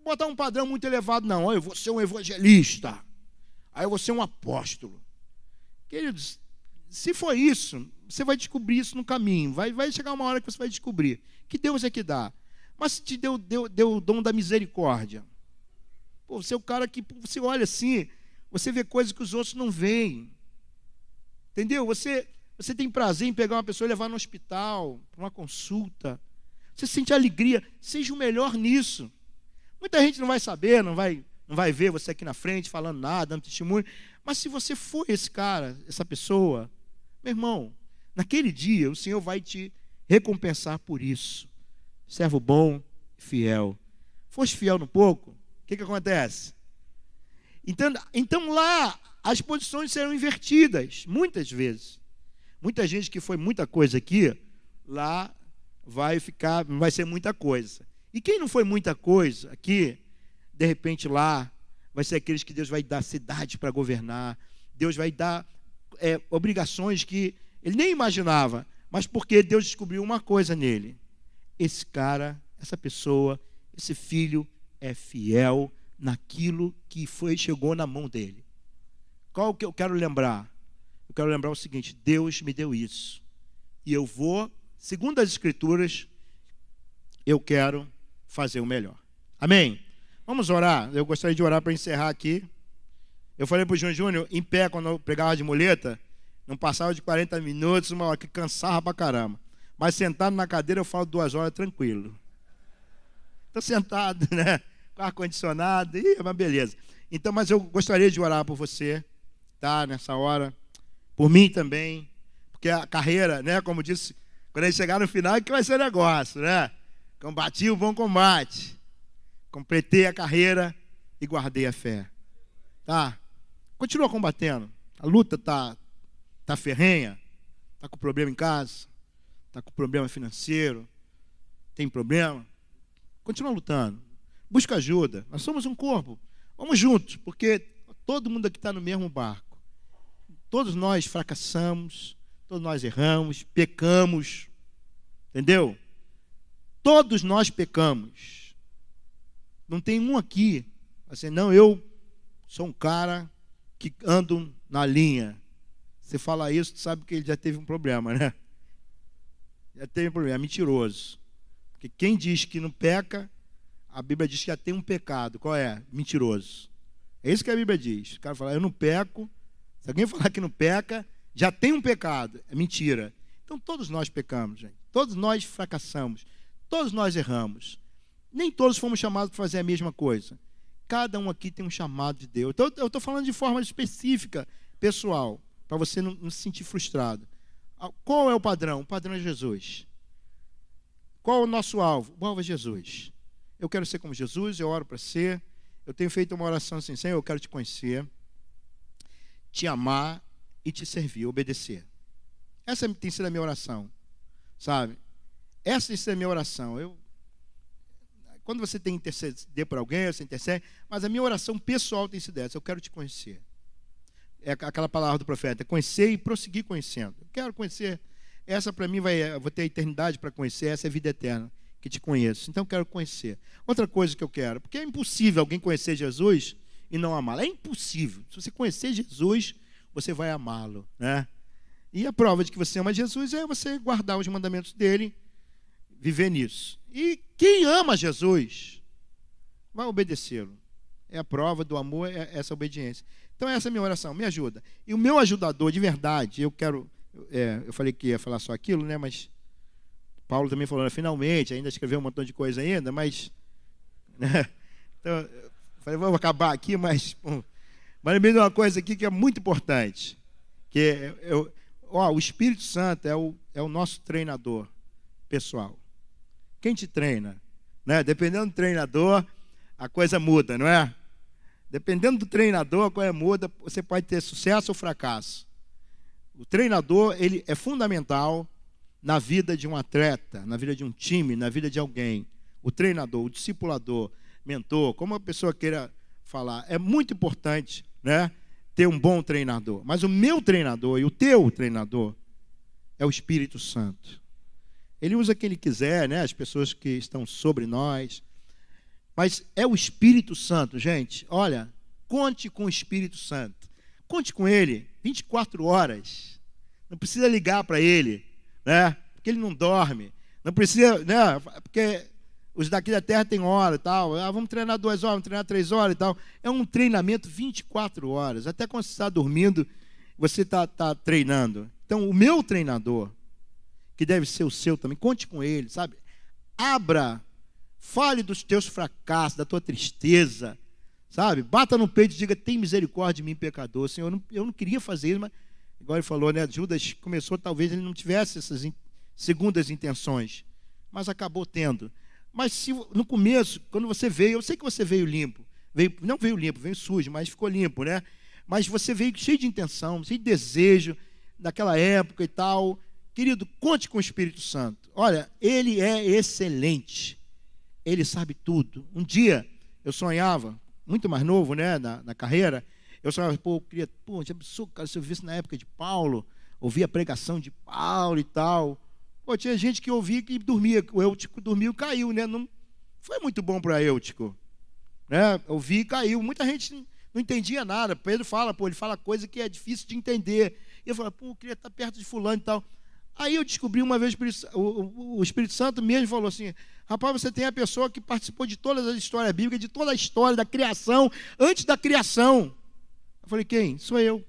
Botar um padrão muito elevado, não. Eu vou ser um evangelista, aí eu vou ser um apóstolo. Queridos, se for isso, você vai descobrir isso no caminho. Vai chegar uma hora que você vai descobrir que Deus é que dá. Mas se te deu o dom da misericórdia, pô, você é o cara que você olha assim, você vê coisas que os outros não veem. Entendeu? Você tem prazer em pegar uma pessoa e levar no hospital, para uma consulta. Você sente alegria. Seja o melhor nisso. Muita gente não vai saber, não vai ver você aqui na frente falando nada, dando testemunho. Mas se você for esse cara, essa pessoa, meu irmão, naquele dia o Senhor vai te recompensar por isso. Servo bom e fiel. Foste fiel no pouco, o que acontece? Então lá as posições serão invertidas, muitas vezes. Muita gente que foi muita coisa aqui, lá vai ser muita coisa. E quem não foi muita coisa aqui, de repente lá, vai ser aqueles que Deus vai dar cidade para governar, Deus vai dar obrigações que ele nem imaginava, mas porque Deus descobriu uma coisa nele. Esse cara, essa pessoa, esse filho é fiel naquilo que chegou na mão dele. Qual que eu quero lembrar? Eu quero lembrar o seguinte: Deus me deu isso. E eu vou, segundo as Escrituras, eu quero fazer o melhor. Amém? Vamos orar. Eu gostaria de orar para encerrar aqui. Eu falei para o João Júnior, em pé, quando eu pegava de muleta, não passava de 40 minutos, uma hora que cansava pra caramba. Mas sentado na cadeira eu falo 2 horas tranquilo. Estou sentado, né? Com ar-condicionado, é uma beleza. Então, mas eu gostaria de orar por você, tá? Nessa hora. Por mim também. Porque a carreira, né? Como disse, quando a gente chegar no final, é que vai ser negócio, né? Combati o bom combate. Completei a carreira e guardei a fé. tá? Continua combatendo. A luta tá ferrenha, tá com problema em casa, tá com problema financeiro, tem problema. Continua lutando. Busca ajuda. Nós somos um corpo. Vamos juntos, porque todo mundo aqui está no mesmo barco. Todos nós fracassamos, todos nós erramos, pecamos. Entendeu? Todos nós pecamos. Não tem um aqui, assim, não, eu sou um cara que ando na linha. Você fala isso, tu sabe que ele já teve um problema, né? Já teve um problema, é mentiroso. Porque quem diz que não peca, a Bíblia diz que já tem um pecado. Qual é? Mentiroso. É isso que a Bíblia diz. O cara fala, eu não peco. Se alguém falar que não peca, já tem um pecado. É mentira. Então todos nós pecamos, gente. Todos nós fracassamos. Todos nós erramos. Nem todos fomos chamados para fazer a mesma coisa. Cada um aqui tem um chamado de Deus. Então eu estou falando de forma específica, pessoal, para você não se sentir frustrado. Qual é o padrão? O padrão é Jesus. Qual é o nosso alvo? O alvo é Jesus. Eu quero ser como Jesus, eu oro para ser. Eu tenho feito uma oração assim, Senhor, eu quero te conhecer, te amar e te servir, obedecer. Essa tem sido a minha oração, sabe? Essa tem sido a minha oração. Quando você tem que interceder por alguém, você intercede, mas a minha oração pessoal tem sido essa, eu quero te conhecer. É aquela palavra do profeta, conhecer e prosseguir conhecendo. Eu quero conhecer, essa para mim eu vou ter a eternidade para conhecer, essa é a vida eterna, que te conheço. Então eu quero conhecer. Outra coisa que eu quero, porque é impossível alguém conhecer Jesus e não amá-lo. É impossível. Se você conhecer Jesus, você vai amá-lo, né? E a prova de que você ama Jesus é você guardar os mandamentos dele, viver nisso. E quem ama Jesus vai obedecê-lo. É a prova do amor, é essa obediência. Então essa é a minha oração, me ajuda. E o meu ajudador, de verdade, eu falei que ia falar só aquilo, né? Mas Paulo também falou, finalmente, ainda escreveu um montão de coisa ainda, mas... Né? Então, eu falei, vamos acabar aqui, mas lembrei de uma coisa aqui que é muito importante, que o Espírito Santo é o nosso treinador pessoal. Quem te treina? Né? Dependendo do treinador, a coisa muda, não é? Dependendo do treinador, a coisa muda, você pode ter sucesso ou fracasso. O treinador, ele é fundamental na vida de um atleta, na vida de um time, na vida de alguém. O treinador, o discipulador, mentor, como a pessoa queira falar, é muito importante, né, ter um bom treinador. Mas o meu treinador e o teu treinador é o Espírito Santo. Ele usa quem ele quiser, né, as pessoas que estão sobre nós. Mas é o Espírito Santo, gente. Olha, conte com o Espírito Santo. Conte com ele 24 horas. Não precisa ligar para ele, né? Porque ele não dorme. Não precisa, né? Porque os daqui da terra têm hora e tal. Vamos treinar 2 horas, vamos treinar 3 horas e tal. É um treinamento 24 horas. Até quando você está dormindo, você está treinando. Então, o meu treinador, que deve ser o seu também, conte com ele, sabe? Fale dos teus fracassos, da tua tristeza, sabe? Bata no peito e diga, tem misericórdia de mim, pecador. Senhor, eu não queria fazer isso, mas, igual ele falou, né? Judas começou, talvez ele não tivesse essas segundas intenções, mas acabou tendo. Mas se no começo, quando você veio, eu sei que você veio limpo, não veio limpo, veio sujo, mas ficou limpo, né? Mas você veio cheio de intenção, cheio de desejo, naquela época e tal. Querido, conte com o Espírito Santo. Olha, ele é excelente. Ele sabe tudo. Um dia, eu sonhava, muito mais novo, né, na carreira, eu sonhava, já pensou, cara, se eu visse na época de Paulo, ouvia a pregação de Paulo e tal. Tinha gente que ouvia e dormia, o Eutico dormiu e caiu, né? Não foi muito bom para Eutico, né? Ouvi e caiu. Muita gente não entendia nada. Pedro fala, ele fala coisa que é difícil de entender. E eu falava, eu queria estar perto de fulano e tal. Aí eu descobri uma vez, o Espírito Santo mesmo falou assim, rapaz, você tem a pessoa que participou de todas as histórias bíblicas, de toda a história da criação, antes da criação. Eu falei, quem? Sou eu.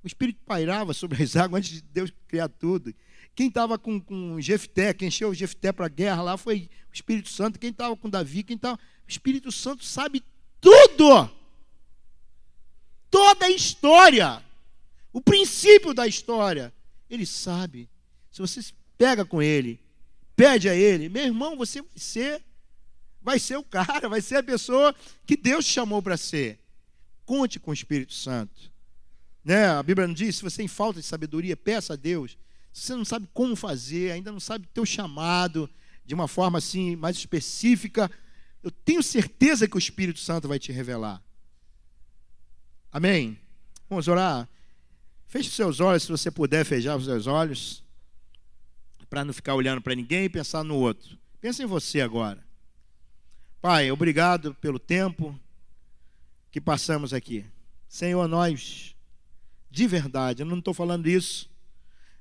O Espírito pairava sobre as águas antes de Deus criar tudo. Quem estava com Jefté, quem encheu o Jefté para a guerra lá foi o Espírito Santo. Quem estava com Davi, o Espírito Santo sabe tudo. Toda a história. O princípio da história. Ele sabe. Se você se pega com ele, pede a ele, meu irmão, você vai ser o cara, vai ser a pessoa que Deus te chamou para ser. conte com o Espírito Santo. Né? A Bíblia não diz, se você tem falta de sabedoria, peça a Deus. Se você não sabe como fazer, ainda não sabe o teu chamado de uma forma assim mais específica, eu tenho certeza que o Espírito Santo vai te revelar. Amém? Vamos orar? Feche os seus olhos, se você puder fechar os seus olhos, para não ficar olhando para ninguém e pensar no outro. Pensa em você agora. Pai, obrigado pelo tempo que passamos aqui. Senhor, nós, de verdade, eu não estou falando isso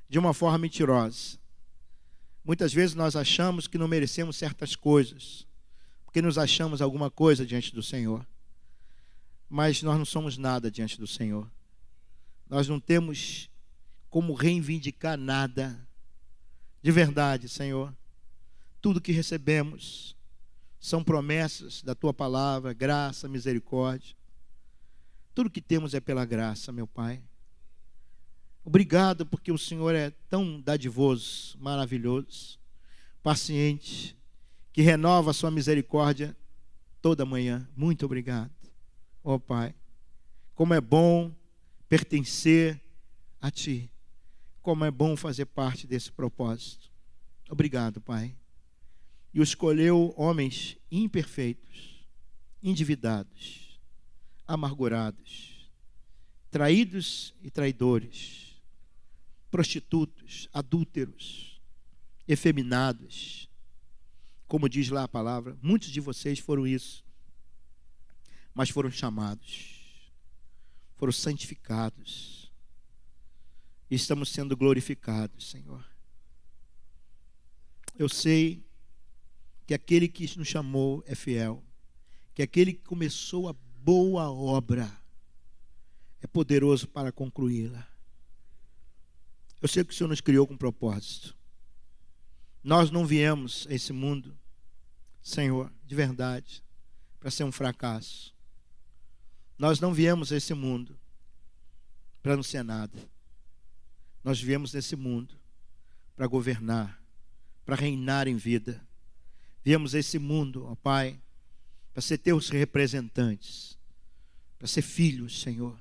de uma forma mentirosa. Muitas vezes nós achamos que não merecemos certas coisas, porque nos achamos alguma coisa diante do Senhor. Mas nós não somos nada diante do Senhor. Nós não temos como reivindicar nada. De verdade, Senhor, tudo que recebemos são promessas da Tua palavra, graça, misericórdia. Tudo que temos é pela graça, meu Pai. Obrigado porque o Senhor é tão dadivoso, maravilhoso, paciente, que renova a sua misericórdia toda manhã. Muito obrigado, ó Pai. Como é bom pertencer a Ti. Como é bom fazer parte desse propósito. Obrigado, Pai. E o escolheu homens imperfeitos, endividados, amargurados, traídos e traidores, prostitutos, adúlteros, efeminados. Como diz lá a palavra, muitos de vocês foram isso, mas foram chamados, foram santificados, e estamos sendo glorificados, Senhor. Eu sei que aquele que nos chamou é fiel, que aquele que começou a boa obra é poderoso para concluí-la. Eu sei que o Senhor nos criou com propósito. Nós não viemos a esse mundo, Senhor, de verdade, para ser um fracasso. Nós não viemos a esse mundo para não ser nada. Nós viemos nesse mundo para governar, para reinar em vida. Viemos a esse mundo, ó Pai, para ser teus representantes, para ser filhos, Senhor,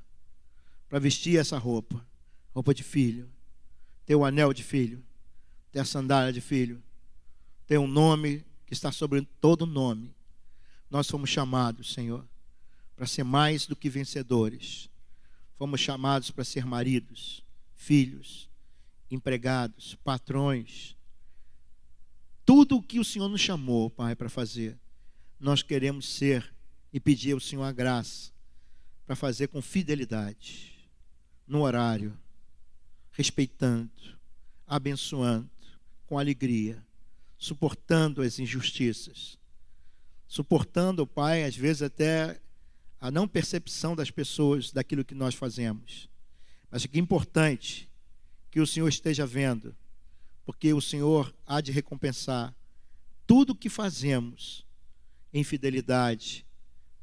para vestir essa roupa de filho, ter o anel de filho, ter a sandália de filho, ter um nome que está sobre todo nome. Nós fomos chamados, Senhor, para ser mais do que vencedores. Fomos chamados para ser maridos, filhos, empregados, patrões. Tudo o que o Senhor nos chamou, Pai, para fazer, nós queremos ser e pedir ao Senhor a graça para fazer com fidelidade, no horário, respeitando, abençoando, com alegria, suportando as injustiças, suportando, Pai, às vezes até a não percepção das pessoas daquilo que nós fazemos. Mas que é importante que o Senhor esteja vendo, porque o Senhor há de recompensar tudo o que fazemos em fidelidade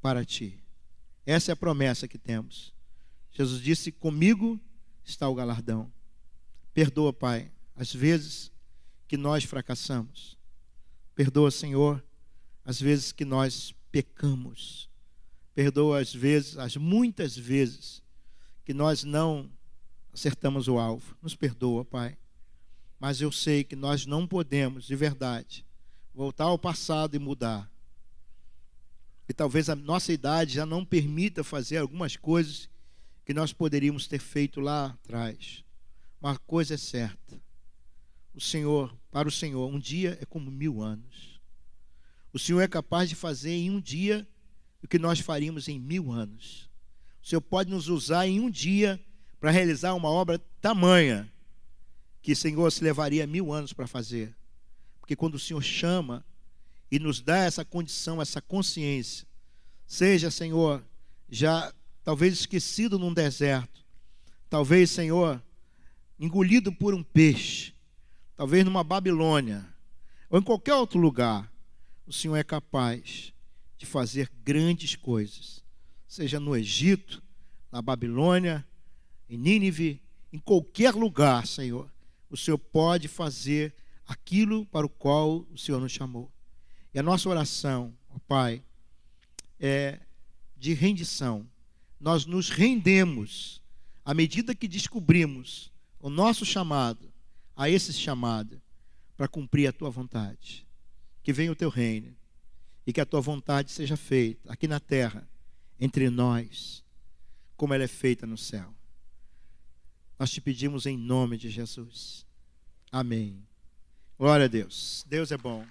para Ti. Essa é a promessa que temos. Jesus disse, comigo está o galardão. Perdoa, Pai, as vezes que nós fracassamos. Perdoa, Senhor, as vezes que nós pecamos. Perdoa as vezes, as muitas vezes que nós não acertamos o alvo. Nos perdoa, Pai. Mas eu sei que nós não podemos, de verdade, voltar ao passado e mudar. E talvez a nossa idade já não permita fazer algumas coisas que nós poderíamos ter feito lá atrás. Uma coisa é certa. Para o Senhor, um dia é como 1000 anos. O Senhor é capaz de fazer em um dia o que nós faríamos em 1000 anos. O Senhor pode nos usar em um dia para realizar uma obra tamanha que, Senhor, se levaria 1000 anos para fazer. Porque quando o Senhor chama e nos dá essa condição, essa consciência, seja, Senhor, já talvez esquecido num deserto, talvez, Senhor, engolido por um peixe, talvez numa Babilônia, ou em qualquer outro lugar, o Senhor é capaz de fazer grandes coisas, seja no Egito, na Babilônia, em Nínive, em qualquer lugar, Senhor, o Senhor pode fazer aquilo para o qual o Senhor nos chamou. E a nossa oração, ó Pai, é de rendição. nós nos rendemos à medida que descobrimos o nosso chamado, a esse chamado, para cumprir a tua vontade. Que venha o teu reino e que a tua vontade seja feita aqui na terra, entre nós, como ela é feita no céu. Nós te pedimos em nome de Jesus. Amém. Glória a Deus. Deus é bom.